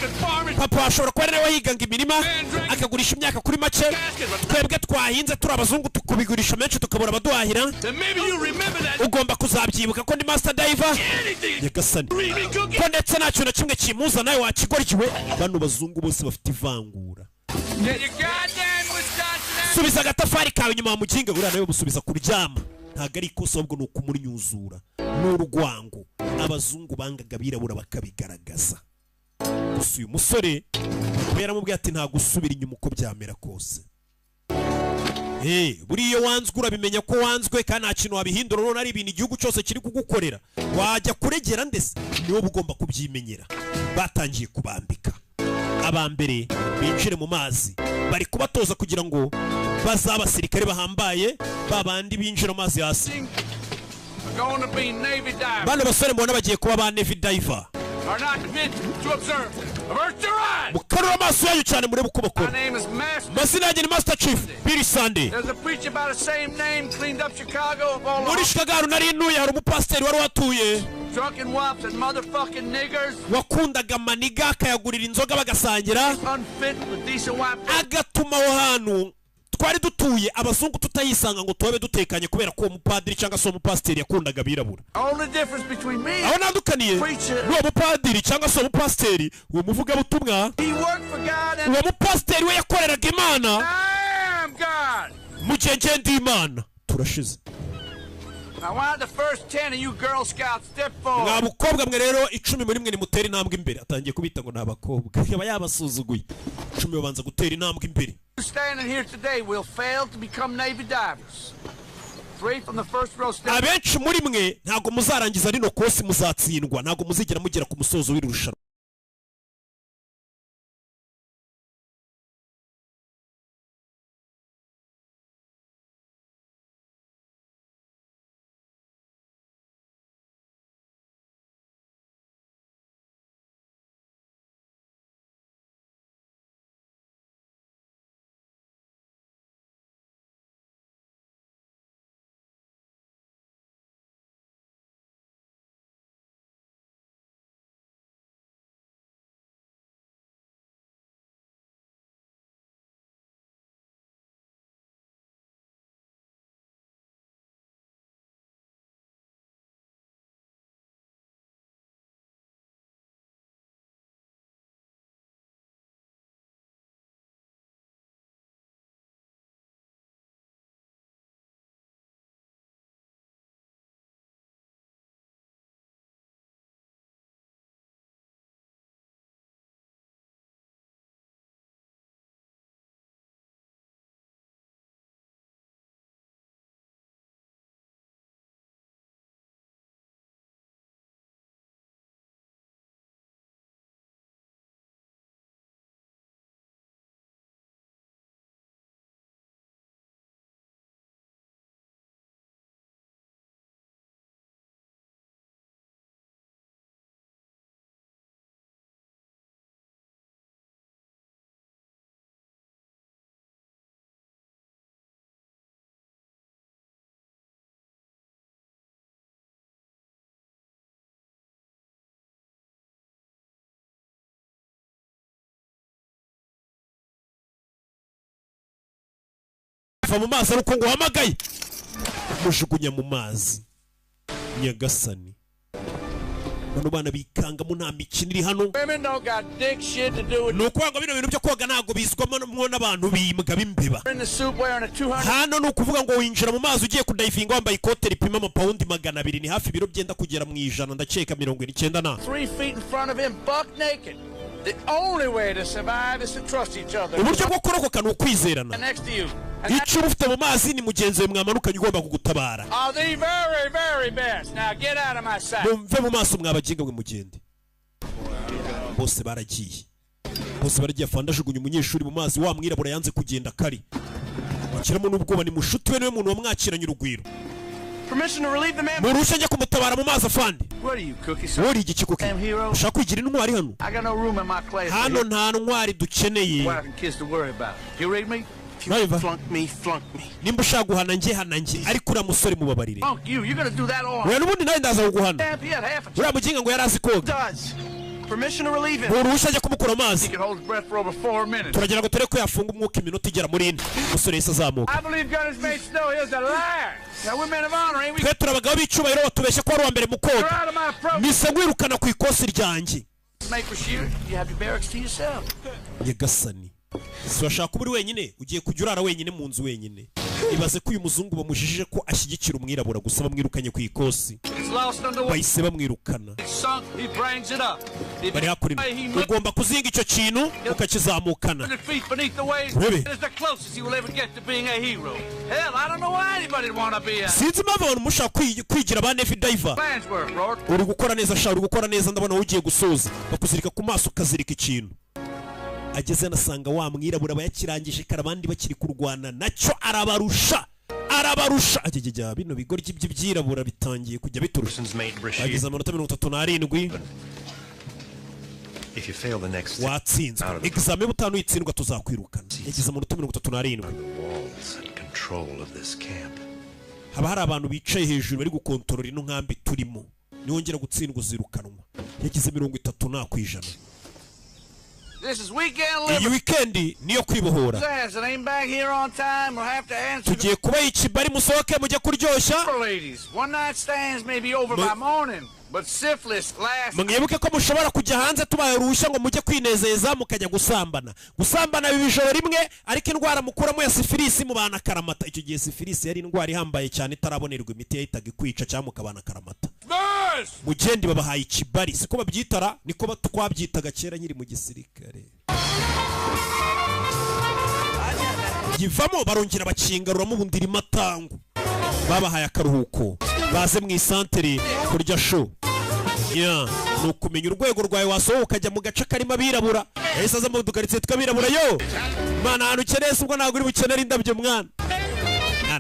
papa ashobora kuba ari we yiganga imirima akagurisha imyaka kuri make. Twebwe twahinze turi abazungu tukubigurisha menshi tukabura abaduhahira. Ugomba kuzabyibuka ko ndi master diver. Nyagasani ko ndetse nta kintu na kimwe kimuza nawe wakigoryiwe. Bano bazungu bose bafite ivangura. Subiza agatafari kawe nyuma mukinga uriya nawe musubiza kuryama. Ntago ari ikosa ahubwo ni ukumurnyuzura n'urwango. Abazungu bangaga birabura bakabigaragaza. Gusa uyu musore yaramubwiye ati nta gusubira inyuma uko byamera kose. Buriya wanzwe urabimenya ko wanzwe kandi nta kintu wabihindura. None ari ibintu igihugu cyose kiri kugukorera wajya kuregera ndetse niwe ugomba kubyimenyera. Batangiye kubambika abambere binjire mu mazi bari kubatoza kugira ngo bazabasirikare bahambaye babandi binjira mu mazi hasi. Bano basore mbona bagiye kuba ba Navy diver. Mukarura amaso yanyu cyane murebe uko bakora. Mazina yanjye ni Master Chief Billy Sunday. Muri Chicago nari ntuye hari umupasiteri wari watuye wakundaga maniga akayagurira inzoga bagasangira agatuma aho hantu twari dutuye abazungu tutayisanga ngo tubabe dutekanye kubera ko umupadiri cyangwa se umupasiteri yakundaga abirabura. Aho nandukaniye n'uwo mupadiri cyangwa se umupasiteri uwo muvugabutumwa uwo mupasiteri we yakoreraga Imana mu gihe ngenda Imana turashize. Mwa bukobwa mwe rero 10 muri mwe nimutera intambwe imbere. Atangiye kubita ngo n'abakobwa yaba yabasuzuguye. 10 babanza gutera intambwe imbere. Abenshi muri mwe ntago muzarangiza rino kosi muzatsindwa. Ntago muzigera mugera ku musozo w'irushanwa. urava mu mazi ariko ngo uhamagaye mujugunya mu mazi. Nyagasani, bano bana bikangamo nta mikino iri hano. Ni ukuvuga bino bintu byo koga ntabwo bizwamo n'abantu bimbwa b'imbeba. Hano ni ukuvuga ngo winjira mu mazi ugiye kudayivinga wambaye ikote ripima amapawundi 200, ni hafi ibiro byenda kugera mu 100 ndakeka 90 na 3 feet in front of him, buck naked. The only way to survive is to trust each other. Uburyo bwo kurokoka ni ukwizerana. Icyo ufite mu mazi ni mugenzi we mwamanukanye ugomba kugutabara. The very, very best. Now get out of my sight. Mve mu maso mwabaginga mwe mugende. Bose baragiye. Bose baragiye afandajugunya umunyeshuri mu mazi wa mwirabura yanze kugenda kari. Kiramo n'ubwoba ni mushuti we niwe muntu wamwakiranye urugwiro. Permission to relieve the man. Murusha njya kumutabara mu mazi afande. What are you, cookie sir? Wori igikuki. Ushaka kwigira intwari hano. I got no room in my class. Hano nta ntwari dukeneye. Wife and kids to worry about. You read me? Flunk me. Nimba ushaka guhana njye hananjye ariko ura musore mubabarire. Flunk you. You're gonna do that all. Wewe n'ubundi nawe ndaza kuguhana. Ura muginga ngo yarazi koga. Permission to relieve him. Murusha njya kumukura amazi. He can hold his breath for over 4 minutes. Turagira ngo tere ko yafunga umwuka iminota igera muri 4. Musore yese azamuka. I believe God has made snow. He is a liar. Now we're men of honor, ain't we? Twe turabagabo bicubahiro batubeshya ko ari uwa mbere mu koga. Mise ngwirukana ku ikosi ryanjye. Make for sure you have your barracks to yourself. Nyagasani, si washaka kuba uri wenyine ugiye kujya urara wenyine mu nzu wenyine. Ibaze ko uyu muzungu bamujijije ko ashyigikira umwirabura gusa bamwirukanye ku ikosi. Bahise bamwirukana. Bari hakurimo ugomba kuzinga icyo kintu ukakizamukana. Sinzi impamvu abantu mushaka kwigira ba Navy diver. Uri gukora neza sha, uri gukora neza, ndabona ugiye gusoza bakuzirika ku maso ukazirika ikintu. Ageze nasanga wa mwirabura bayakirangije karabandi bakiri kurwana nacyo arabarusha ajya bino bigoryi by'ibyirabura bitangiye kujya biturusha. Ageze amanota 37. If you fail the next watsinzwe examen butanu yitsindwa tuzakwirukana. Ageze amanota 37. Haba hari abantu bicaye hejuru bari gukontorora ino nkambi turimo, niwongera gutsindwa uzirukanwa. Yagize 30%. This is weekend living. Iyi weekend niyo kwibohora. Tugiye kuba ikibari musohoke mujye kuryoshya. Mwibuke ko mushobora kujya hanze tubaye ruhushya ngo mujye kwinezeza mukajya gusambana. Gusambana bibijoro rimwe ariko indwara mukuramo ya sifilisi mu bana karamata. Icyo gihe sifilisi yari indwara ihambaye cyane itarabonerwa imiti yahitaga ikwica cyangwa mukabana karamata. Mugendi babahaye ikibari siko babyitara niko twabyitaga kera nyiri mu gisirikare. Givamo barongera bakingarura mu bundiri matangu. Babahaye akaruhuko baze mu isantere kurya show. Nukumenya urwego rwawe wasohoka ukajya mu gace karimo abirabura. Yahise aza mu dukaritse tw'abirabura yo. Mana hano ukeneye ubwo ntabwo uri bukenera indabyo mwana.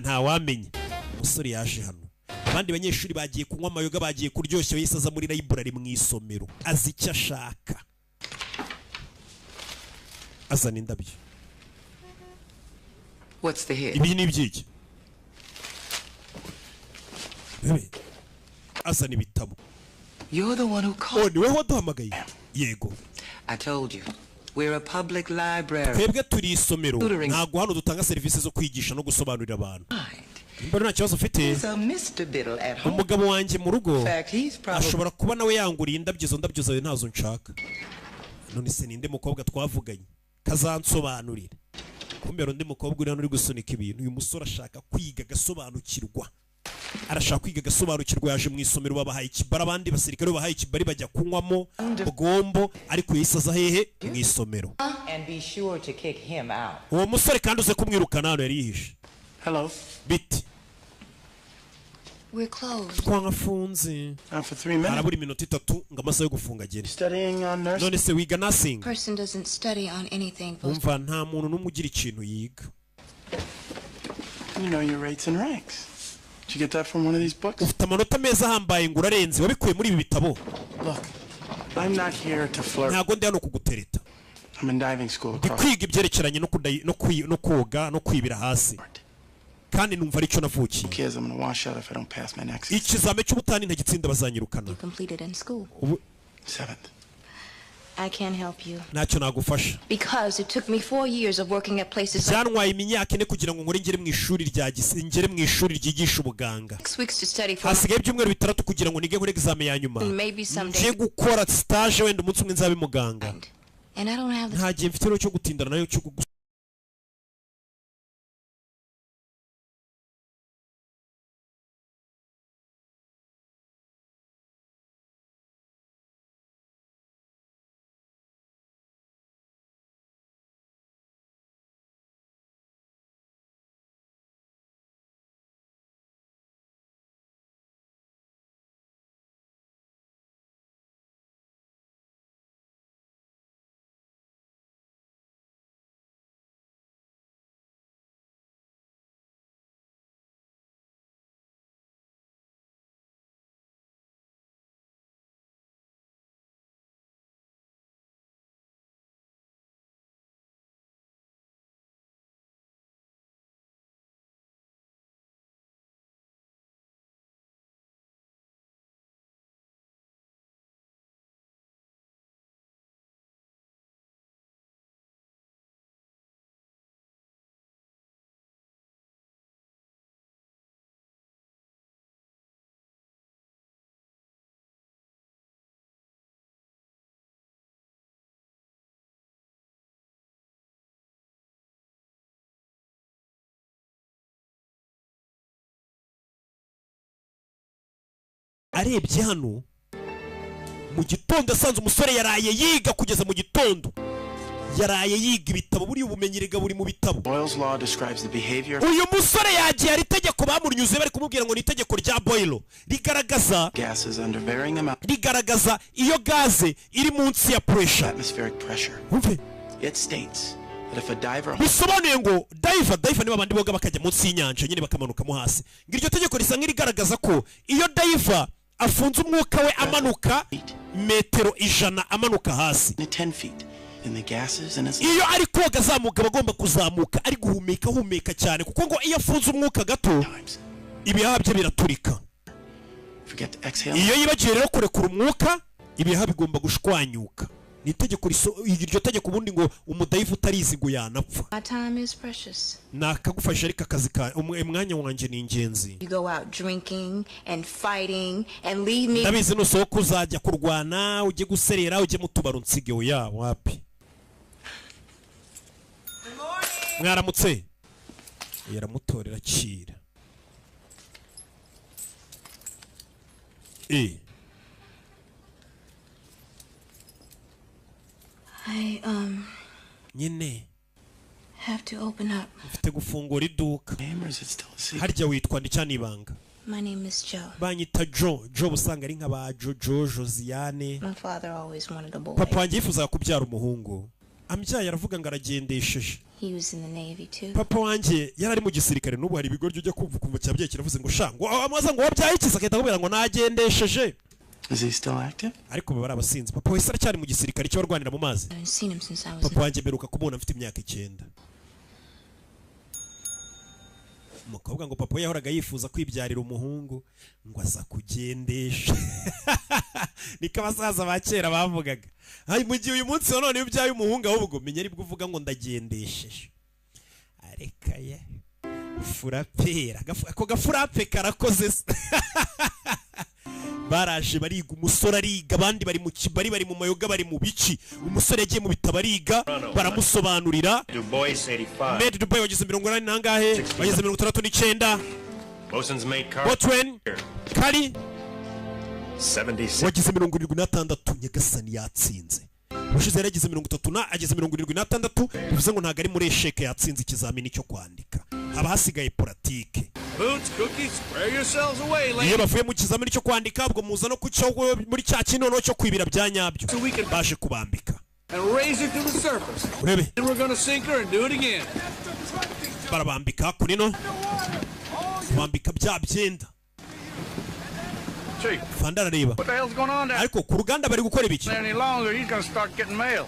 Nta wamenye. Umusore yaje hano. Abandi banyeshuri bagiye kunywa amayoga bagiye kuryoshya yahise aza muri library mu isomero. Azi icyo ashaka. Azana indabyo. What's the hit? Ibi ni ibyiki? Bebe. Azana ibitabo. You're the one who called. Niwe waduhamagaye. Yego. I told you. We're a public library. Twebwe turi isomero. Ntabwo hano dutanga serivisi zo kwigisha no gusobanurira abantu. Mbona nta kibazo ufite. Umugabo wanjye mu rugo ashobora kuba nawe yanguriye indabyo, izo ndabyo zawe ntazo nshaka. None se ninde mukobwa twavuganye kazansobanurira? Kumbe undi mukobwa uri hano uri gusunika ibintu. Uyu musore ashaka kwiga gasobanukirwa. Arashaka kwiga gasobanukirwa. Yaje mu isomero babahaye ikibara, abandi basirikare babahaye ikibari bajya kunywamo bugombo, ariko yisaza hehe mu isomero. Uwo musore kandi uze kumwirukana hano yari yihishe. Hello. Biti. We're closed. Twafunze. For 3 minutes. Araburi minota 3 ngo amasaha yo gufunga agere. Studying on nursing. None se wiga nursing? Person doesn't study on anything. Umva nta muntu n'umwe ugira ikintu yiga. You know your rates and ranks. Did you get that from one of these books? Ufite amanota meza hambaye ngo urarenze wabikuye muri ibi bitabo. Look, I'm not here to flirt. Ntago ndi hano kugutereta. I'm in diving school. Kwiga ibyerekeranye no koga no kwibira hasi. Kandi numva ari cyo navukiye. Kids, I'm going to wash out if I don't pass my next. Ikizame cy'ubutani ntagitsinda bazanyirukana. You completed in school. 7th. I can't help you. Ntacyo nagufasha. Because it took me 4 years of working at places like... Byanwaye imyaka ine kugira ngo nkore ngere mu ishuri ryigisha ubuganga. 6 weeks to study for... Hasigaye ibyumweru 3 kugira ngo nige nkore examen ya nyuma. Ngiye gukora stage wenda umunsi umwe nzabe muganga. And I don't have the... Nta gihe mfite rero cyo gutindana nayo cyo arebye hano mu gitondo asanze umusore yaraye yiga kugeza mu gitondo yaraye yiga ibitabo buri ubumenyi rega buri mu bitabo. Boyle's law describes the behavior. Uyu musore yagiye ari itegeko bamunyuze bari kumubwira ngo ni itegeko rya Boyle rigaragaza gases under varying amount. Rigaragaza iyo gaze iri munsi ya pressure. Atmospheric pressure. It states that if a diver... Bisobanuye ngo diver niba bandi boga bakajya munsi y'inyanja nyine bakamanuka mu hasi. Ngiryo tegeko risa nk'irigaragaza ko iyo diver afunze umwuka we amanuka metero 100 amanuka hasi. 10 feet. In the gases and iyo ari koga azamuka bagomba kuzamuka ari guhumeka cyane kuko ngo iyo afunze umwuka gato ibihaha bye biraturika. Iyo yibagiye rero kurekura umwuka ibihaha bigomba gushwanyuka. Ni itegeko iryo tegeko ubundi ngo umudayivu utarizi ngo yanapfa. Nakagufasha ariko akazi ka umwanya wanje ni ingenzi. Ndabizi nusohoka uzajya kurwana ujye guserera ujye mu tubaro nsige oya wapi. Mwaramutse yaramutorera cira I nyine have to open up. Ufite gufungura iduka. Harya witwa ndicana ibanga? My name is Joe. Banyita Joe busanga ari nk'aba Joe Josiane. My father always wanted a boy. Papa wanjye yifuza kubyara umuhungu. Amjya yaravuga ngo aragendesheje. He was in the Navy too. Papa wanjye yarari mu gisirikare n'ubu hari ibigoryo ujya kumva cyabye kiravuze ngo shango amaza ngo wabyaye iki saketa kubera ngo nagendesheje. Is he still active? Ariko baba abasinzi. Papa wese aracyari mu gisirikare cyo barwanira mu mazi. I've seen him since I was... Papa wanjye beruka kumubona mfite imyaka 9. Umukobwa ngo papa yahoraga yifuza kwibyarira umuhungu ngo aza kugendesha. Nika basaza bakera bavugaga. Hayi mu gihe uyu munsi none ubyaye umuhungu ahubwo menya ari bwo uvuga ngo ndagendesheje. Areka ye. Furapera. Ako gafurape karakoze. Baraje bariga umusore ariga abandi bari mu kibari bari mu mayoga bari mu bici. Umusore yagiye mu bitabariga baramusobanurira. Dubois 85. Med Dubois wagize 80 nangahe? Wagize 69. Bosun's mate car. Botwen Kari 76. Wagize 76 nyagasani yatsinze. Ushize yaragize 30 ageze 76 bivuze ngo ntago ari muri esheke yatsinze ikizamini cyo kwandika. Haba hasigaye politike. Boots, cookies, spare yourselves away, ladies. Iyo bavuye mu kizamini cyo kwandika ubwo muza no kucyo muri cya kinono cyo kwibira bya nyabyo. Baje kubambika. And raise her to the surface. Urebe. Then we're going to sink her and do it again. Barabambika kuri no. Bambika bya byenda. Chief. Fandara reba. What the hell's going on there? Ariko ku ruganda bari gukora ibiki? Any longer he's going to start getting mail.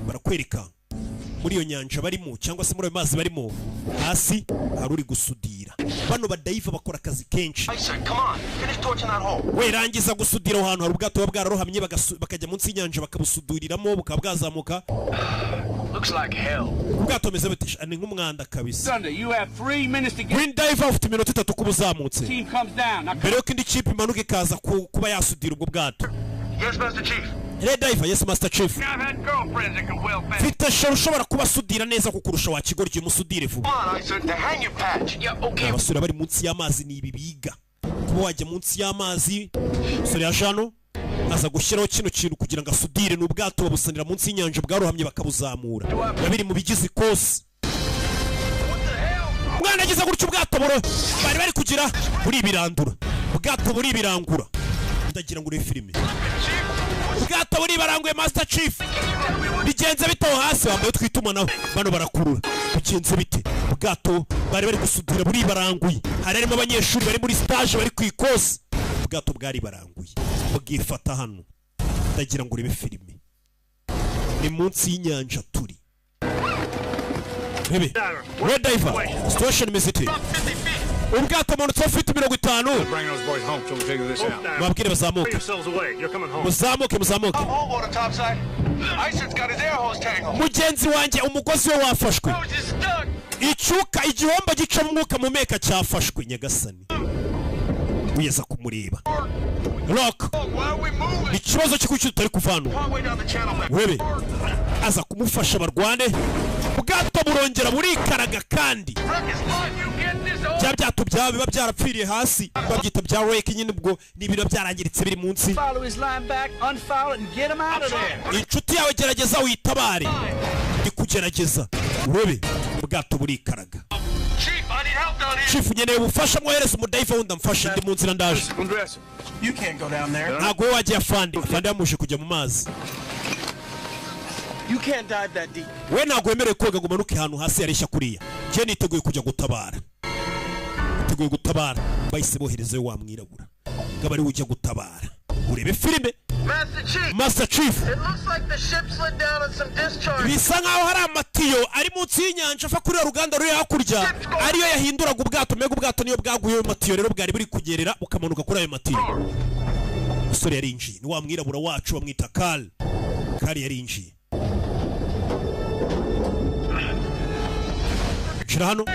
Barakwereka. muri iyo nyanja barimo cyangwa se muri ayo mazi barimo hasi hari uri gusudira. Bano badayiva bakora akazi kenshi. We rangiza gusudira aho hantu hari ubwato buba bwararohamye bakajya munsi y'inyanja bakabusuduriramo bukaba bwazamuka. Ubwato bumeze bute? Ni nk'umwanda kabisa. Green Diver ufite iminota 3 kubuzamutse. Mbere yuko indi kipe imanuka ikaza kuba yasudira ubwo bwato. Yes, Master Chief. Red Diver, yes, Master Chief. Fite shoro ushobora kubasudira neza kukurusha wakigorye umusudire vuba. Abasura bari munsi y'amazi ni ibi biga. Kuba wajya munsi y'amazi, sore ya Jano aza gushyiraho kino kintu kugira ngo asudire n'ubwato babusanira munsi y'inyanja bwarohamye bakabuzamura. Babiri mu bigize ikosi. Mwana agize gutyo ubwato bari kugira buri ibirandura. Ubwato buri ibirangura. Ndagira ngo uri filime. Ubwato buri baranguye Master Chief. Bigenze bitaho hasi wambaye twitumanaho. Bano barakurura. Bigenze bite? Ubwato bari gusudira buri baranguye. Harimo abanyeshuri bari muri stage bari kwikosa. Ubwato bwari baranguye. Bwifata hano. Ndagira ngo uri filime. Ni munsi y'inyanja turi. Bebe. Red Diver. Situation mesite. Ubwato munutse ufite 50. Babwire bazamuke. Muzamuke. Mugenzi wanjye umugozi we wafashwe. Icyuka igihombo gica umwuka mu meka cyafashwe nyagasani. Uyeza kumureba. Rock. Ikibazo cy'ikucyo tutari kuvana. Webe. Aza kumufasha barwane. Ubwato burongera burikaraga kandi. Byato byaba biba byarapfiriye hasi babyita bya wake nyine ubwo nibiro byarangiritse biri munsi. Inshuti yawe gerageza witabare. Ndikugerageza. Webe. Ubwato burikaraga. Chief nyeneye ubufasha mwohereza umudayiva wundi amfashe ndi mu nzira ndaje. Ntago wagiye afandi yamuje kujya mu mazi. We ntago wemerewe koga ngo umanuke ahantu hasi yareshya kuriya. Je niteguye kujya gutabara. Niteguye gutabara. Bahise boherezeyo wa mwirabura. Ngabari ujya gutabara. Urebe filime. Master Chief. Bisa nkaho hari amatiyo ari munsi y'inyanja afa kuri ruganda ruri hakurya ariyo yahinduraga ubwato mbega ubwato niyo bwaguye mu matiyo rero bwari buri kugerera ukamanuka kuri ayo matiyo. Musore yarinjiye ni wa mwirabura wacu bamwita Kal yarinjiye. Shira hano.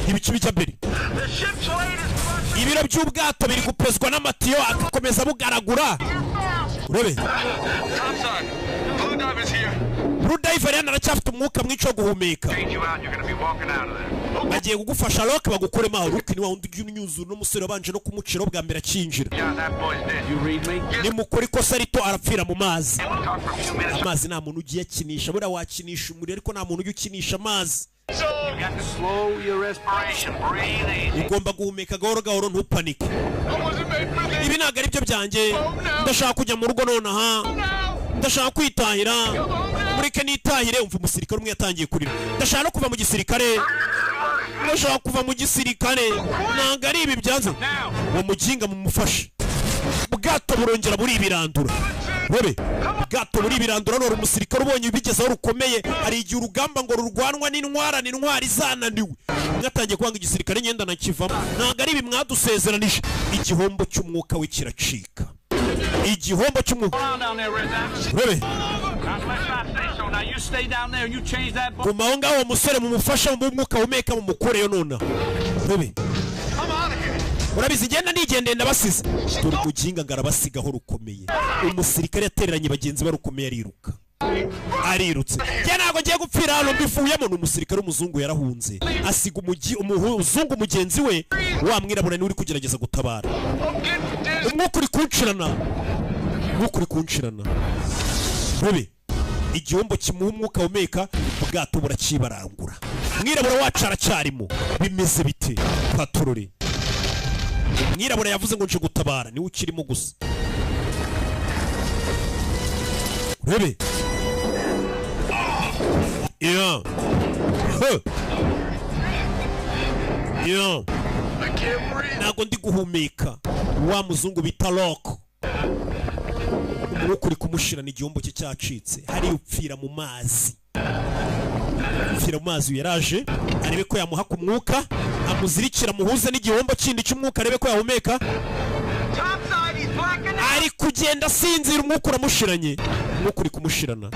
Ibicu bijya mbere. Ibiro by'ubwato biri gupezwa n'amatiyo akakomeza bugaragura. Urebe. Blue Diver yana aracyafite umwuka mwinshi wo guhumeka. Bagiye kugufasha Rock bagukurema aho Rock ni wa undi y'unyuzu n'umusore wabanje no kumucira bwa mbere akinjira. Ni mukuri kosa rito arapfira mu mazi. Amazi nta muntu ugiye akinisha bura wakinisha umuri ariko nta muntu ugiye ukinisha amazi. Ugomba guhumeka gahoro gahoro ntupanike. Ibi ntabwo ari byo byanjye. Ndashaka kujya mu rugo nonaha. Ndashaka kwitahira. Mureke nitahire umva umusirikare umwe yatangiye kurira. Ndashaka no kuva mu gisirikare. Ndashaka kuva mu gisirikare. Ntabwo ari ibi byanze. Uwo mujinga mumufashe. Ubwato burongera buri ibirandura. Webe. Ubwato buri ibirandura none umusirikare ubonye bigezaho rukomeye. Hari igihe urugamba ngo rurwanwa n'intwari zananiwe. Mwatangiye kwanga igisirikare nyenda nakivamo. Ntabwo ari ibi mwadusezeranije. Igihombo cy'umwuka we kiracika. Igihombo cy'umwuka. Webe. Gumaho ngaho umusore mumufasha mu mwuka humeka mu mukoreyo nona. Webe. Urabizi ngenda nigendeye ndabasize. Dore umuginga ngarabasigaho rukomeye. Umusirikare yatereranye bagenzi barukomeye ariruka. Arirutse. Je ntago ngiye gupfira hano mbifuyemo n'umusirikare umuzungu yarahunze. Asiga umuzungu mugenzi we wa mwirabura ni uri kugerageza gutabara. Umwuka uri kunshirana. Bebe. Igihombo kimuha umwuka umeka ubwato burakibarangura. Mwirabura wacu aracyarimo. Bimeze bite? Patroli. Mwirabura yavuze ngo nje gutabara niwe ukirimo gusa. Urebe. Ntago ndi guhumeka. Wa muzungu bita Rock. umwuka uri kumushirana igihombo cye cyacitse hari upfira mu mazi yaraje arebe ko yamuha ku mwuka amuzirikira muhuze n'igihombo kindi cy'umwuka arebe ko yahumeka ari kugenda asinzira umwuka uramushiranye umwuka uri kumushirana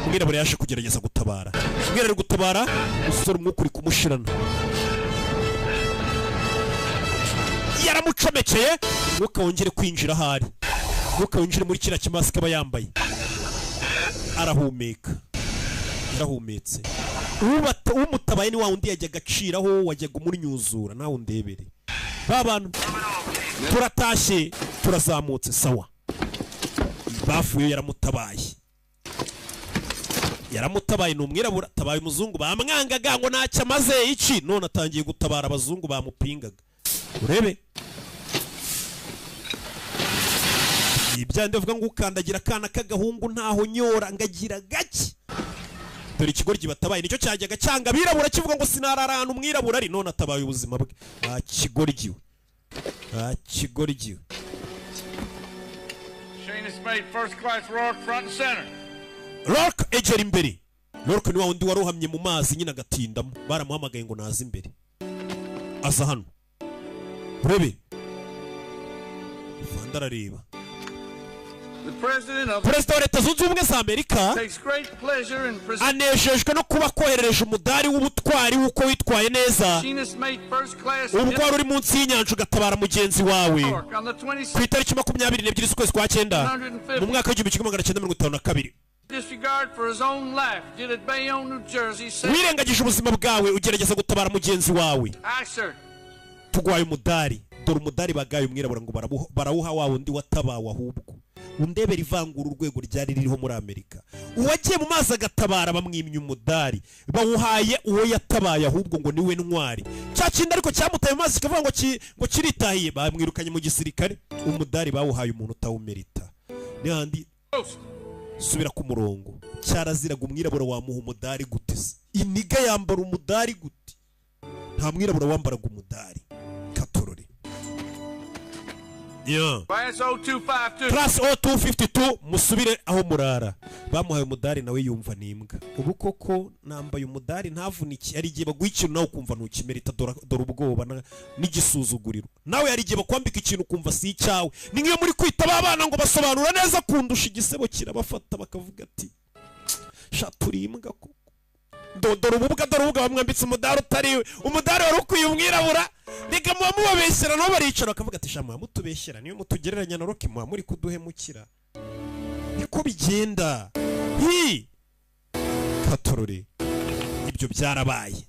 umwirabura yaje kugerageza gutabara umwirabura ari gutabara umusore umwuka uri kumushirana yaramucomekeye umwuka wongere kwinjira ahari umwuka winjire muri kiriya kimasike aba yambaye arahumeka yarahumetse umutabaye ni wa wundi yajyaga agaciraho wajyaga umunyuzura nawe undebere ba bantu turatashye turazamutse sawa bafuye yaramutabaye ni umwirabura atabaye umuzungu bamwangaga ngo ntacyo amaze iki none atangiye gutabara abazungu bamupingaga urebe ibyandi bavuga ngo ukandagira akana k'agahungu ntaho nyora ngagira gake dore ikigoryi batabaye nicyo cyajyaga cyanga birabura kivuga ngo sinararana umwirabura ari none atabaye ubuzima bwe kigoryi Rock egera imbere Rock ni wa wundi waruhamye mu mazi nyine agatindamo baramuhamagaye ngo naze imbere aza hano urebe Fanda arareba Perezida wa Leta Zunze Ubumwe za Amerika anejejwe no kuba koherereje umudari w'ubutwari w'uko witwaye neza ubwo wari uri munsi y'inyanja ugatabara mugenzi wawe ku itariki 22 z'ukwezi kwa 9 mu mwaka w'1952 wirengagije ubuzima bwawe ugerageza gutabara mugenzi wawe tugwaye umudari dore umudari bagaye umwirabura ngo barawuha wa wundi watabawe ahubwo undebera ivangura urwego ryari ririho muri Amerika uwagiye mu mazi agatabara bamwimye umudari bawuhaye uwo yatabaye ahubwo ngo niwe ntwari cya kindi ariko cyamutaye mu mazi kikavuga ngo kiritahiye bamwirukanye mu gisirikare umudari bawuhaye umuntu utawumerita n'andi subira ku murongo cyaraziraga umwirabura wamuha umudari gute iniga yambara umudari gute nta mwirabura wambaraga umudari katorore Class O252 musubire aho murara bamuhaye umudari nawe yumva nimbwa ubu koko nambaye umudari ntavuniki ari giye baguha ikintu nawe ukumva ntukimerita dore ubwoba n'igisuzuguriro nawe ari giye bakwambika ikintu ukumva si icyawe ni nk'iyo muri kwita babana ngo basobanura neza kundusha igisebo kirabafata bakavuga ati shaturi imbwa koko dore ububwa bamwambitse umudari utariwe umudari wari ukwiye umwirabura reka muba mubabeshyera nabo baricara bakavuga ati sha mutubeshyera niyo mutugereranya na Rocky muba muri kuduhemukira niko bigenda katorore ibyo byarabaye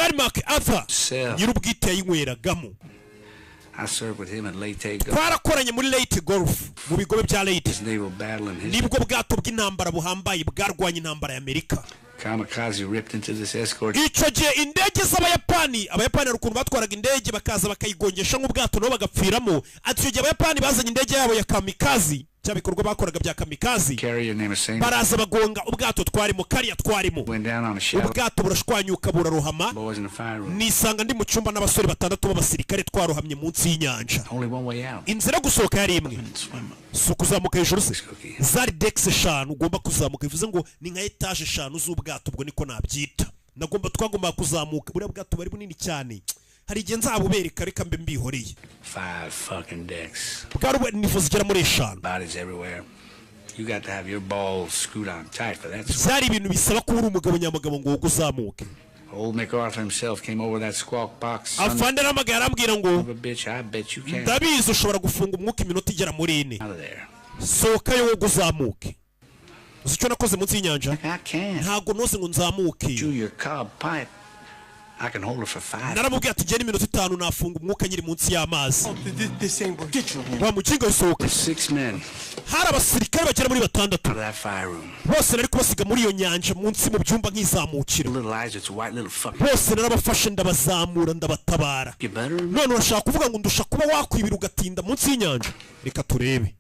Sir MacArthur nyir'ubwite yayinyweragamo. I served with him at Leyte Golf. Twarakoranye muri Leyte Golf mu bigobe bya Leyte. His naval battle and his nibwo bwato bw'intambara buhambaye bwarwanya intambara ya Amerika. Kamikaze ripped into this escort. Icyo gihe indege z'abayapani rukuntu batwaraga indege bakaza bakayigongesha nk'ubwato nabo bagapfiramo. Ati icyo gihe abayapani bazanye indege yabo ya kamikaze cyabikorwa bakoraga bya kamikaze. Baraza bagonga ubwato twarimo kariya twarimo. Ubwato burashwanyuka burarohama. Nisanga ndi mu cyumba n'abasore batandatu b'abasirikare twarohamye munsi y'inyanja. Inzira gusohoka yari imwe. So kuzamuka hejuru se. Zari decks 5 ugomba kuzamuka bivuze ngo ni nka etage 5 z'ubwato ubwo niko nabyita. Twagomba kuzamuka buriya bwato bari bunini cyane. Hari igihe nzabubereka reka mbe mbihoreye. 5 fucking decks. Bwarwe nifuza zigera muri 5. Bodies everywhere. You got to have your balls screwed on tight for that. Zari ibintu bisaba ko uri umugabo nyamugabo ngo uzamuke. Old MacArthur himself came over that squawk box. Afande n'amagara arambwira ngo I bet you can. Ndabizi ushobora gufunga umwuka iminota igera muri 4. Soka yo uzamuke. Uzi icyo nakoze munsi y'inyanja? Ntago noze ngo nzamuke. Your cob pipe. I can hold it for 5. Naramubwiye ati genda iminota 5 nafunga umwuka nyiri munsi y'amazi. Wa mukinga usohoka. 6 men. Hari abasirikare bagera muri 6. Bose nari kubasiga muri iyo nyanja munsi mu byumba nk'izamukira. Bose narabafashe ndabazamura ndabatabara. None urashaka kuvuga ngo ndusha kuba wakwibira ugatinda munsi y'inyanja? Reka turebe.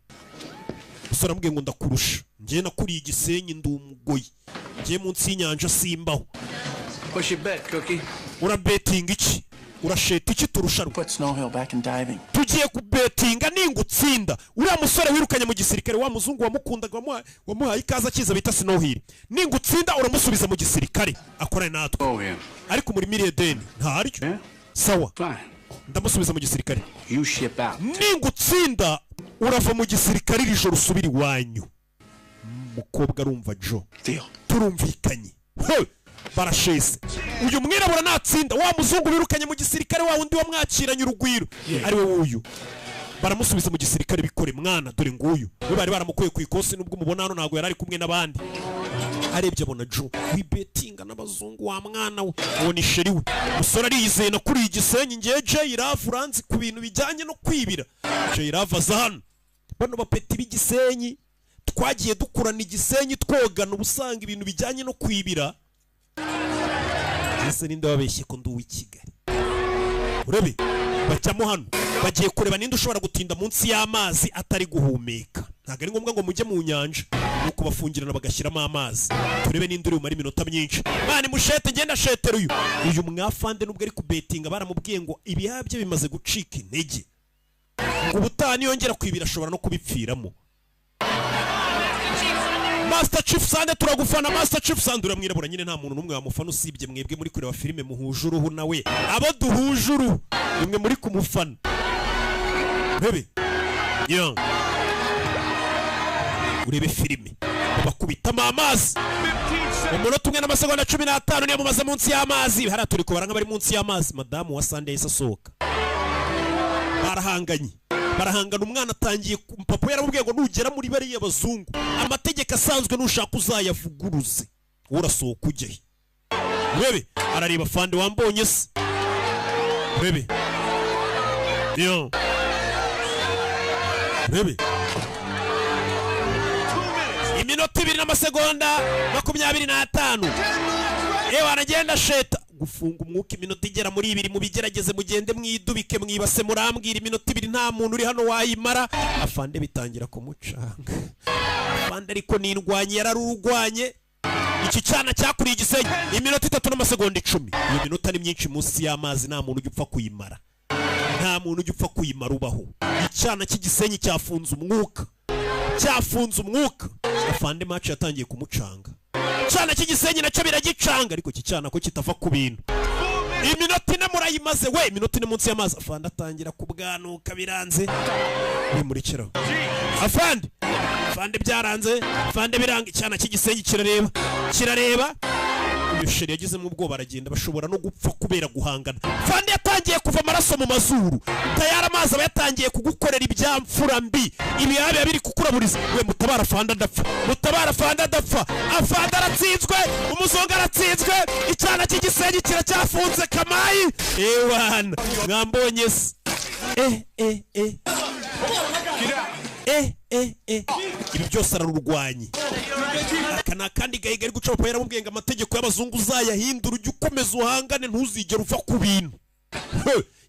Usora mbwiye ngo ndakurusha. Ngiye nakuriye igisenyi ndumugoyi. Ngiye munsi y'inyanja simbaho. What's your bet, Cookie? Urabetinga iki? Urasheta iki turushanwa? Put Snowhill back in diving. Tugiye kubetinga ningutsinda. Uriya musore wirukanye mu gisirikare wa muzungu wamukundaga wamuhaye ikaza kiza bita Snowhill. Ningutsinda uramusubiza mu gisirikare. Akorane natwe. Ariko muri Mirieden ntaryo. Sawa. Ndamusubiza mu gisirikare. You ship out. Ningutsinda urava mu gisirikare ijoro usubira iwanyu. Mukobwa arumva Jo. Turumvikanye. Barashese. Uyu mwirabura natsinda wa muzungu birukanye mu gisirikare wa undi wamwakiranye urugwiro. Ari we wuyu. Baramusubiza mu gisirikare bikore mwana dore nguyu. We bari baramukuye ku ikosi nubwo mubona hano nago yarari kumwe nabandi. Arebye abona Jo. Wibetinga n'abazungu wa mwana we. Uwo ni sheri we. Musore ariyizeye na kuri igisenyi ngiye J-Love uranzi ku bintu bijyanye no kwibira. J-Love azahano. Bano bapeti b'igisenyi twagiye dukurana igisenyi twogana ubusanga ibintu bijyanye no kwibira. Ese ninde wabeshye ko nduwe Kigali? Urebe bacamo hano bagiye kureba ninde ushobora gutinda munsi y'amazi atari guhumeka. Ntago ari ngombwa ngo mujye mu nyanja nuko bafungirana bagashyiramo amazi. Turebe ninde uri umara iminota myinshi. Mani mushete ngenda shetera uyu mwafande nubwo ari kubetinga baramubwiye ngo ibihabye bimaze gucika intege. Ngo ubutani yongera kwibira ashobora no kubipfiramo. Master Chief Sande turagufana. Master Chief Sande uramwirabura nyine nta muntu numwe wamufana usibye mwebwe muri kureba filime muhuje uruhu nawe abo duhuje uruhu nimwe muri kumufana. Bebe yo urebe filime bakubitamo amazi umunota umwe n'amasegonda 15 niyo mumaze munsi y'amazi. Hara turi kubara nk'abari munsi y'amazi. Madamu wa Sunday isasohoka barahangana umwana atangiye papa yaramubwiye ngo nugera muri bari y'abazungu amategeko asanzwe nushaka uzayavuguruze urasohoka ujye. Bebe arareba fande wambonye se. Bebe yo bebe iminota 2 n'amasegonda 25. Ewa anagenda sheta gufunga umwuka iminota igera muri 2 mu bigerageze mugende mwidubike mwibase murambwira iminota 2 nta muntu uri hano wayimara. Afande bitangira kumucanga. Afande ariko nindwanye yararurwanye. Iki cyana cyakuriye igisenyi iminota 3 n'amasegonda 10. Iyo minota ni myinshi munsi y'amazi nta muntu ujya upfa kuyimara. Nta muntu ujya upfa kuyimara ubaho. Icyana cy'igisenyi cyafunze umwuka. Afande match yatangiye kumucanga. Cyana cy'igisenyi nacyo biragicanga ariko kicyana ko kitava ku bintu. Iminota 4 murayimaze we iminota 4 munsi y'amazi. Afande atangira kubwanuka biranze. Bimurikiraho. Afande byaranze. Afande biranga icyana cy'igisenyi kirareba. Sheri yagizemo ubwoba aragenda bashobora no gupfa kubera guhangana. Fandi yatangiye kuva amaraso mu mazuru. Tayari amazi aba yatangiye kugukorera ibyamfura mbi. Ibihabe biri kukuraburiza. We Mutabara Fandi adapfa. Mutabara Fandi adapfa. Afandi aratsinzwe. Umuzonga aratsinzwe. Icyana cy'igisenyi kiracyafunze Kamayi. Ewana. Mwambonye se. Ibi byose ararurwanye. Akana kandi gahiga ari guca papa yaramubwiye ngo amategeko y'abazungu uzayahindura ujye ukomeza uhangane ntuzigere uva ku bintu.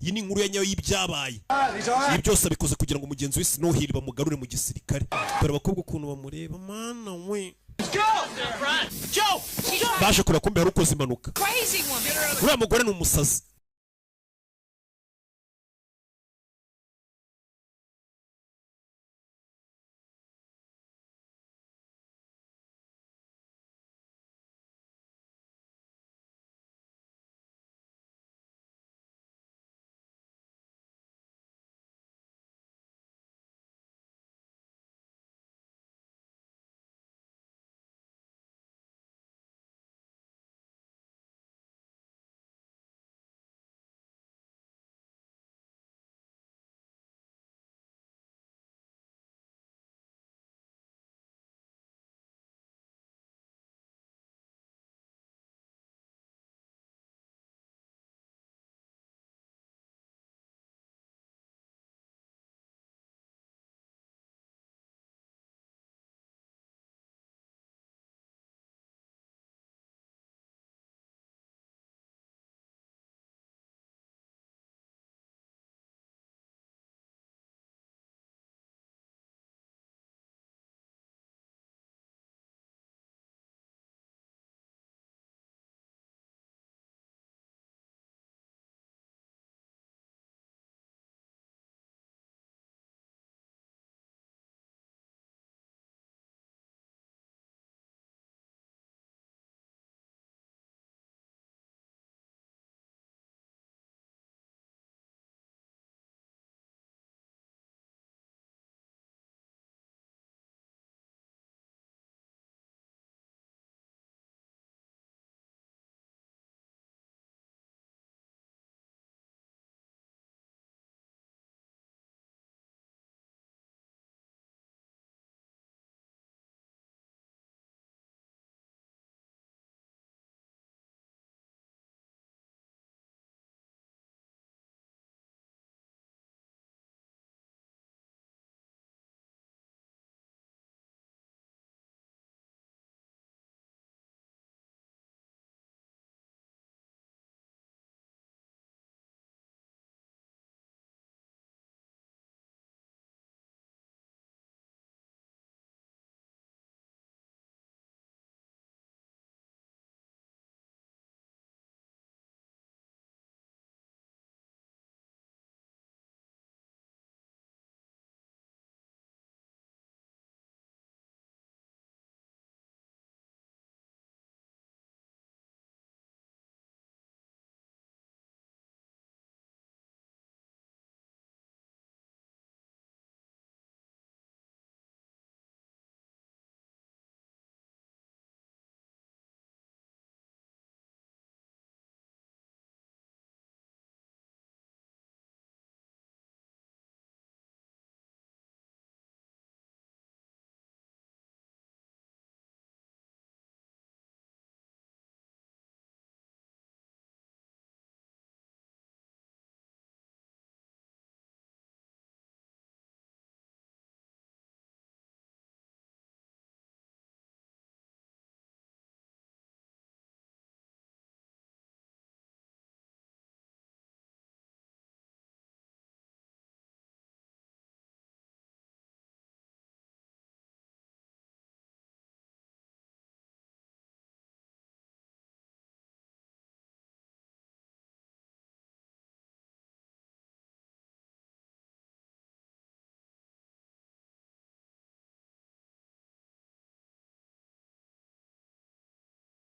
Iyi ni inkuru ya nyayo y'ibyabaye. Ibi byose abikoze kugira ngo umugenzi w'isi Noheli bamugarure mu gisirikare. Dore abakobwa ukuntu bamureba mana we. Baje kureba kumbe hari ukoze impanuka. Uriya mugore ni umusazi.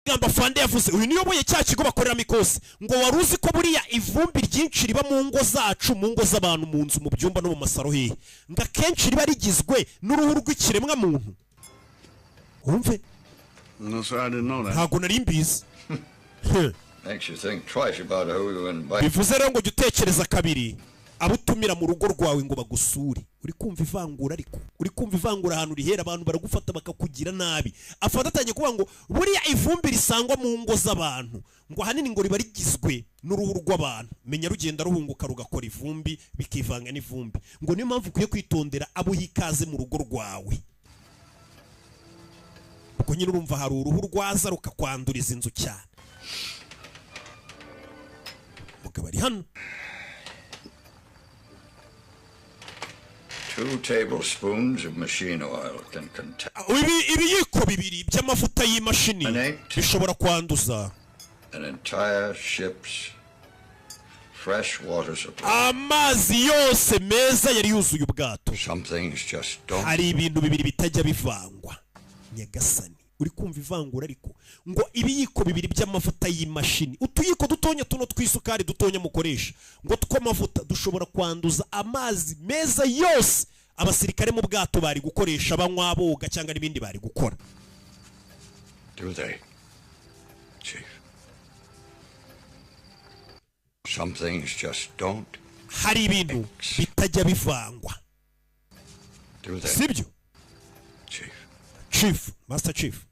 Gamba Fande yavuze uyu niyoboye cya kigo bakoreramo ikosi ngo waruzi ko buriya ivumbi ryinshi riba mu ngo zacu mu ngo z'abantu mu nzu mu byumba no mu masaro hehe nga kenshi riba rigizwe n'uruhu rw'ikiremwa muntu. Umve No, sir, I didn't know that. Ntago nari mbizi. Makes you think twice about who you invite. bivuze rero ngo jya utekereza kabiri abo utumira mu rugo rwawe ngo bagusure. Uri kumva ivangura ariko uri kumva ivangura ahantu rihera abantu baragufata bakakugira nabi. Afata atanye kuvuga ngo buriya ivumbi risangwa mu ngo z'abantu ngo hanini ngo riba rigizwe n'uruhu rw'abantu. Menya rugenda ruhunguka rugakora ivumbi bikivanga n'ivumbi. Ngo niyo mpamvu ukwiye kwitondera abo hikaze mu rugo rwawe. Uko nyine urumva hari uruhu rwaza rukakwanduriza inzu cyane. Mugabo ari hano. 2 tablespoons of machine oil can contain. Ibiyiko bibiri by'amavuta y'imashini bishobora kwanduza An entire ship's fresh water supply. Amazi yose meza yari yuzuye ubwato. Some things just don't. Hari ibintu bibiri bitajya bivangwa. Nyagasani uri kumva ivangura ariko ngo ibiyiko bibiri by'amavuta y'imashini utuyiko dutonya tuno twisukari dutonya mukoresha ngo tw'amavuta dushobora kwanduza amazi meza yose abasirikare mu bwato bari gukoresha banywa boga cyangwa n'ibindi bari gukora. Do they, Chief? Some things just don't. Hari ibintu bitajya bivangwa. Do they? Sibyo? Chief, Master Chief.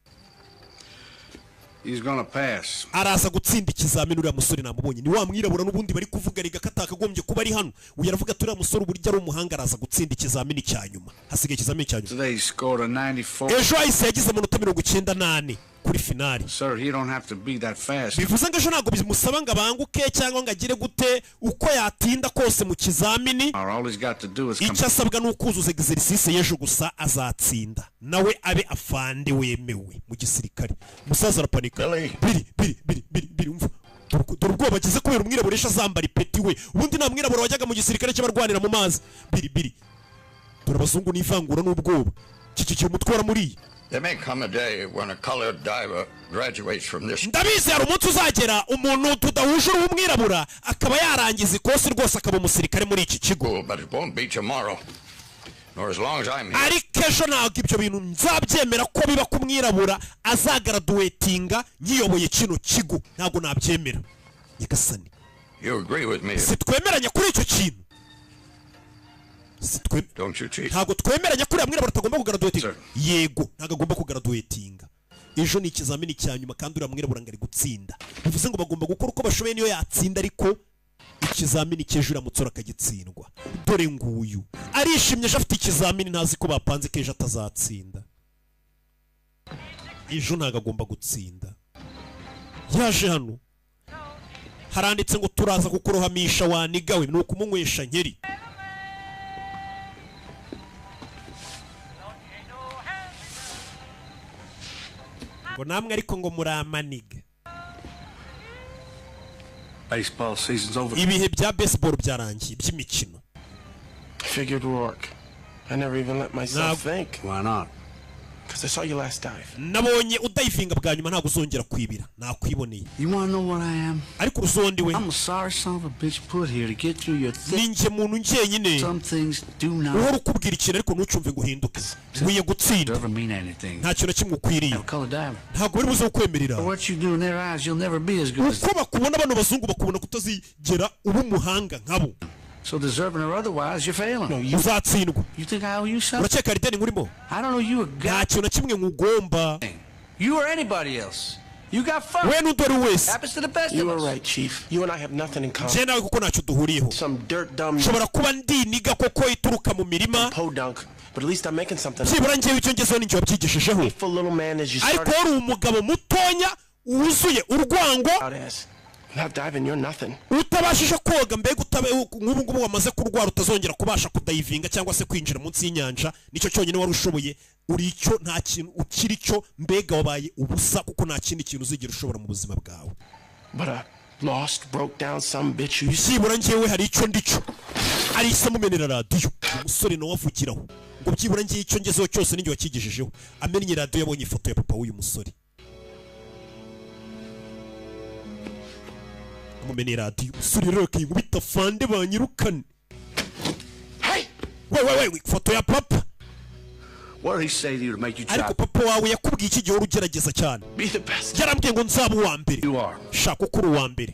He's gonna pass. Araza gutsinda ikizamini uriya musore namubonye. Ni wa mwirabura n'ubundi bari kuvuga riga katakagombye kuba ari hano. Uyu aravuga turiya musore uburyo ari umuhanga araza gutsinda ikizamini cya nyuma. Hasigaye ikizamini cya nyuma. Today he scored a 94. Ejo ahise yagize amanota 98 kuri finali. Sir, he don't have to be that fast. Bivuze ngo ejo ntabwo bimusaba ngo abanguke cyangwa ngo agire gute uko yatinda kose mu kizamini. All he's got to do is come. Icyo asabwa ni ukuzuza exercice y'ejo gusa azatsinda. Nawe abe afande wemewe mu gisirikare. Musaza arapanika. Biri umva. Dore ubwoba bagize kubera umwirabura esha azambara ipeti we. Ubundi nta mwirabura wajyaga mu gisirikare cy'abarwanira mu mazi. Biri. Dore abazungu n'ivangura n'ubwoba. Kikikira umutwara muri. There may come a day when a colored diver graduates from this. Ndabizi hari umunsi uzagera umuntu tudahuje umwirabura akaba yarangiza ikosi rwose akaba umusirikare muri iki kigo. But it won't be tomorrow. Nor as long as I'm here. Ariko ejo ntabwo ibyo bintu nzabyemera ko biba ku mwirabura azagaraduwetinga nyiyoboye kino kigo. Ntabwo nabyemera. Nyagasani. You agree with me? Sitwemeranya kuri icyo kintu. Don't you, Chief? Ntabwo twemeranya kuri mwirabura atagomba kugaraduwetinga. Yego, ntabwo agomba kugaraduwetinga. Ejo ni ikizamini cya nyuma kandi uriya mwirabura ngari gutsinda. Bivuze ngo bagomba gukora uko bashoboye niyo yatsinda ariko ikizamini cy'ejo uramutsora akagitsindwa. Dore nguyu arishimye ejo afite ikizamini ntazi ko bapanze ko ejo atazatsinda. Ejo ntabwo agomba gutsinda. Yaje hano haranditse ngo turaza kukurohamisha wanigawe ni ukumunywesha nkeri. Ngo namwe ariko ngo muramaniga. Baseball season's over. Ibihe bya baseball byarangiye by'imikino. Figured work. I never even let myself think. Why not? Because I saw you last dive. Nabonye udayifinga bwa nyuma ntabwo uzongera kwibira. Nakwiboneye. You want to know what I am? Ariko uruzondi we. I'm a sorry son of a bitch put here to get through your thing. Ninjye muntu njenyine. Some things do not. Uhora ukubwira ikintu ariko ntucumve ngo uhinduke. Wiye gutsinda. Doesn't mean anything. Nta kintu kimwe ukwiriye. Ntabwo bari buze kukwemerera. What you do in their eyes, you'll never be as good as. Uko bakubona bano bazungu bakubona kutazigera uba umuhanga nkabo. So deserving or otherwise, you're failing. No, uzatsindwa. You think I owe you something? Urakeka rideni ngurimo? I don't know you a guy. Nta kintu na kimwe nkugomba. You or anybody else. You got fun. We n'udori wese. Happens to the best of us. You were right, Chief. You and I have nothing in common. Je nawe kuko ntacyo duhuriyeho. Some dirt dumb. Shobora kuba ndiniga koko ituruka mu mirima. Podunk. But at least I'm making something. Byibura ngewe icyo ngezeho ninjye wabyigishijeho. For little man as you ariko wari umugabo mutonya wuzuye urwango. Not diving, you're nothing. Utabashije koga mbega nk'ubu ngubu wamaze kurwara utazongera kubasha kudayivinga cyangwa se kwinjira munsi y'inyanja nicyo cyonyine wari ushoboye uri icyo nta kintu ukiri cyo mbega wabaye ubusa kuko nta kindi kintu uzigera ushobora mu buzima bwawe. But lost broke down some bitch you. Byibura ngewe hari icyo ndico ari isamumenera radio umusore no wavugiraho ngo byibura ngiye icyo ngezeho cyose ninjye wakigejejeho amennye radio yabonye ifoto ya papa w'uyu musore. Mumeni radio usuri rero kiyubita fande banyirukane. Hey! We foto ya papa. What did he say to you to make you ariko try? papa wawe yakubwiye iki gihe ugerageza cyane Be the best. yarambwiye ngo nzaba uwa mbere You are. shaka ukuri uwa mbere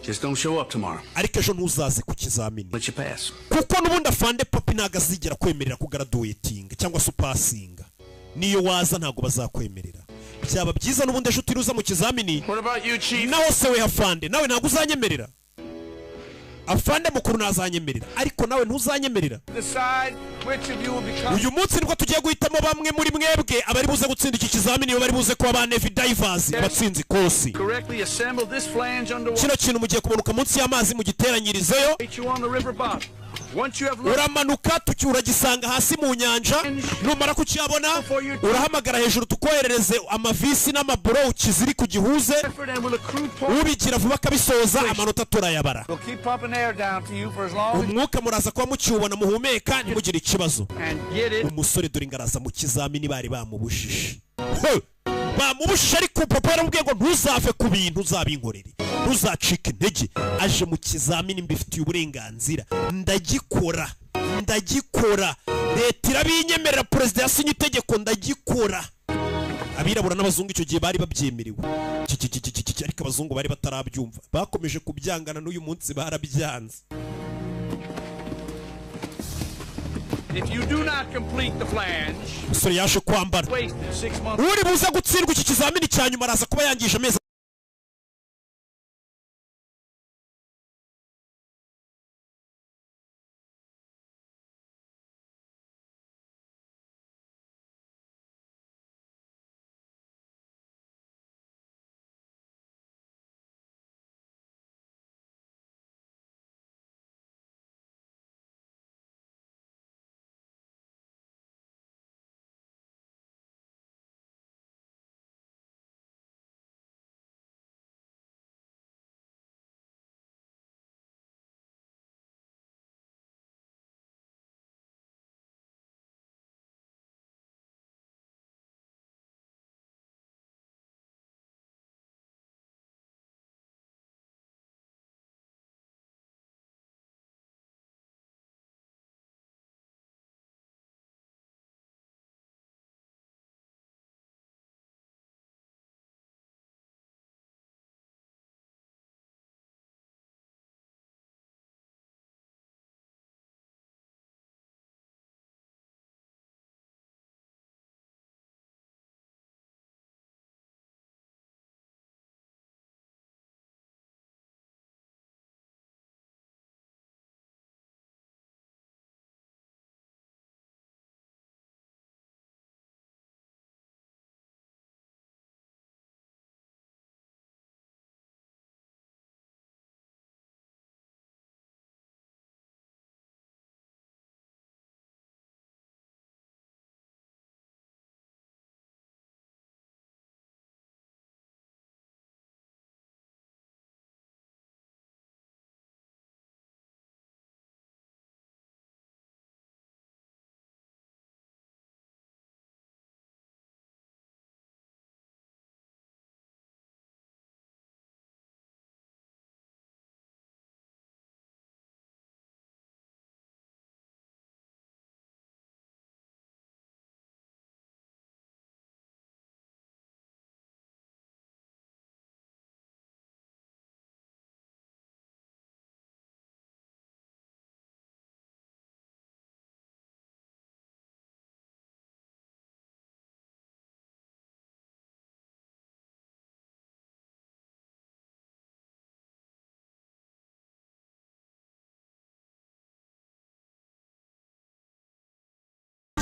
Just don't show up tomorrow. ariko ejo ntuzaze ku kizamini Let you pass. kuko n'ubundi afande papi ntago azigera kwemerera kugaraduwetinga cyangwa se upasinga niyo waza ntago bazakwemerera byaba byiza n'ubundi ejo utiruza mu kizamini naho se we afande nawe ntago uzanyemerera afande mukuru ntazanyemerera ariko nawe ntuzanyemerera uyu munsi nibwo tugiye guhitamo bamwe muri mwebwe abari buze gutsinda iki kizamini bari buze kuba ba Navy Divers abatsinzi kosi kino kintu mugiye kumanuka munsi y'amazi mu giteranyirizeyo uramanuka uragisanga hasi mu nyanja numara kucyabona urahamagara hejuru tukoherereze amavisi n'amaburo ukiziri kugihuze ubigira vuba akabisoza amanota turayabara umwuka muraza kuba mucyubona muhumeka ntimugire ikibazo umusore dore ingaraza mu kizamini bari bamubujije bamubujije ariko papa yaramubwiye ngo ntuzave ku bintu uzabinkorere ntuzacike intege aje mu kizamini mbifitiye uburenganzira ndagikora leta irabinyemerera perezida yasinye itegeko ndagikora abirabura n'abazungu icyo gihe bari babyemerewe ariko abazungu bari batarabyumva bakomeje kubyangana n'uyu munsi barabyanze If you do not complete the flange, umusore yaje kwambara uri buze gutsindwa iki kizamini cya nyuma araza kuba yangije amezi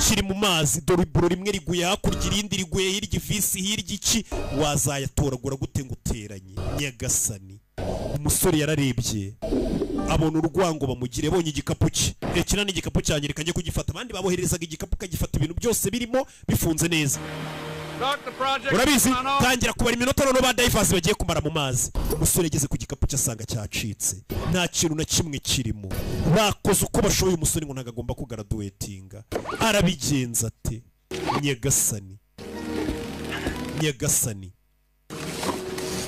kiri mu mazi dore iburo rimwe riguye hakurya irindi riguye hirya ivisi hirya iki wazayatoragura gute ngo uteranye nyagasani umusore yararebye abona urwango bamugire bonye igikapu cye kina n'igikapu cyanjye reka njye kugifata abandi babohererezaga igikapu kagifata ibintu byose birimo bifunze neza urabizi tangira kubara iminota none ba divers bagiye kumara mu mazi umusore yageze ku gikapu cyasanga cyacitse nta kintu na kimwe kirimo bakoze uko bashoboye umusore ngo ntago agomba kugaraduwetinga arabigenza ate nyagasani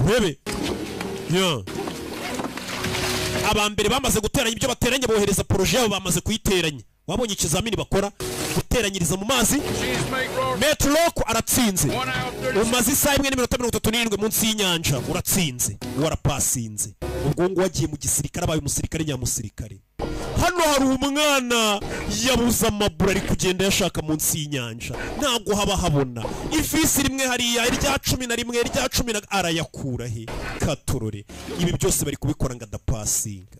urebe abambere bamaze guteranya ibyo bateranye bohereza projet yabo bamaze kuyiteranya wabonye ikizamini bakora guteranyiriza mu mazi Metrolok aratsinze umaze isaha imwe n'iminota 37 munsi y'inyanja uratsinze warapasinze ubwo ngo wagiye mu gisirikare abaye umusirikare nyamusirikare hano hari umwana yabuze amabura ari kugenda yashaka munsi y'inyanja ntago haba habona ifisi rimwe hariya irya 11 irya 10 arayakura he katorore ibi byose bari kubikora ngadapasinga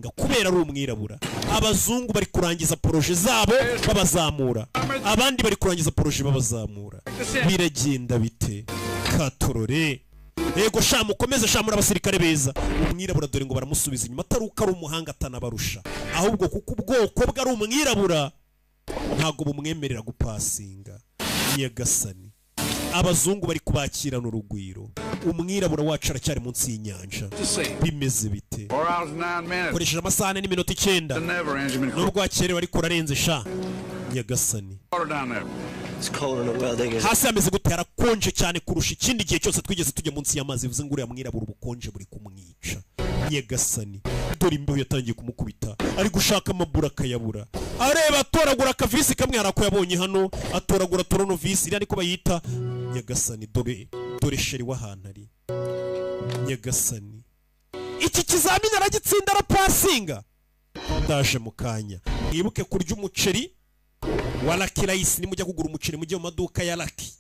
kubera ari umwirabura abazungu bari kurangiza proje zabo babazamura abandi bari kurangiza proje babazamura biragenda bite katorore yego sha mukomeze sha muri abasirikare beza umwirabura dore ngo baramusubiza inyuma ataruka ari umuhanga atanabarusha ahubwo kuko ubwoko bwa ari umwirabura ntago bumwemerera gupasinga nyagasani abazungu bari kubakirana urugwiro umwirabura wacu aracyari munsi y'inyanja bimeze bite koresheje amasaha n'iminota 9 n'ubwo wakerewe ariko urarenze sha nyagasani hasi hameze gute harakonje cyane kurusha ikindi gihe cyose twigeze tujya munsi y'amazi bivuze ngo uriya mwirabura ubukonje buri kumwica nyagasani dore imbeho yatangiye kumukubita ari gushaka amabura akayabura areba atoragura akavisi kamwe harako yabonye hano atoragura toronovisi iri ariko bayita nyagasani dore sheri w'ahantu ari nyagasani iki kizamini aragitsinda arapasinga ndaje mu kanya mwibuke kurya umuceri wa Lucky Rice nimujya kugura umuceri mujye mu maduka ya Lucky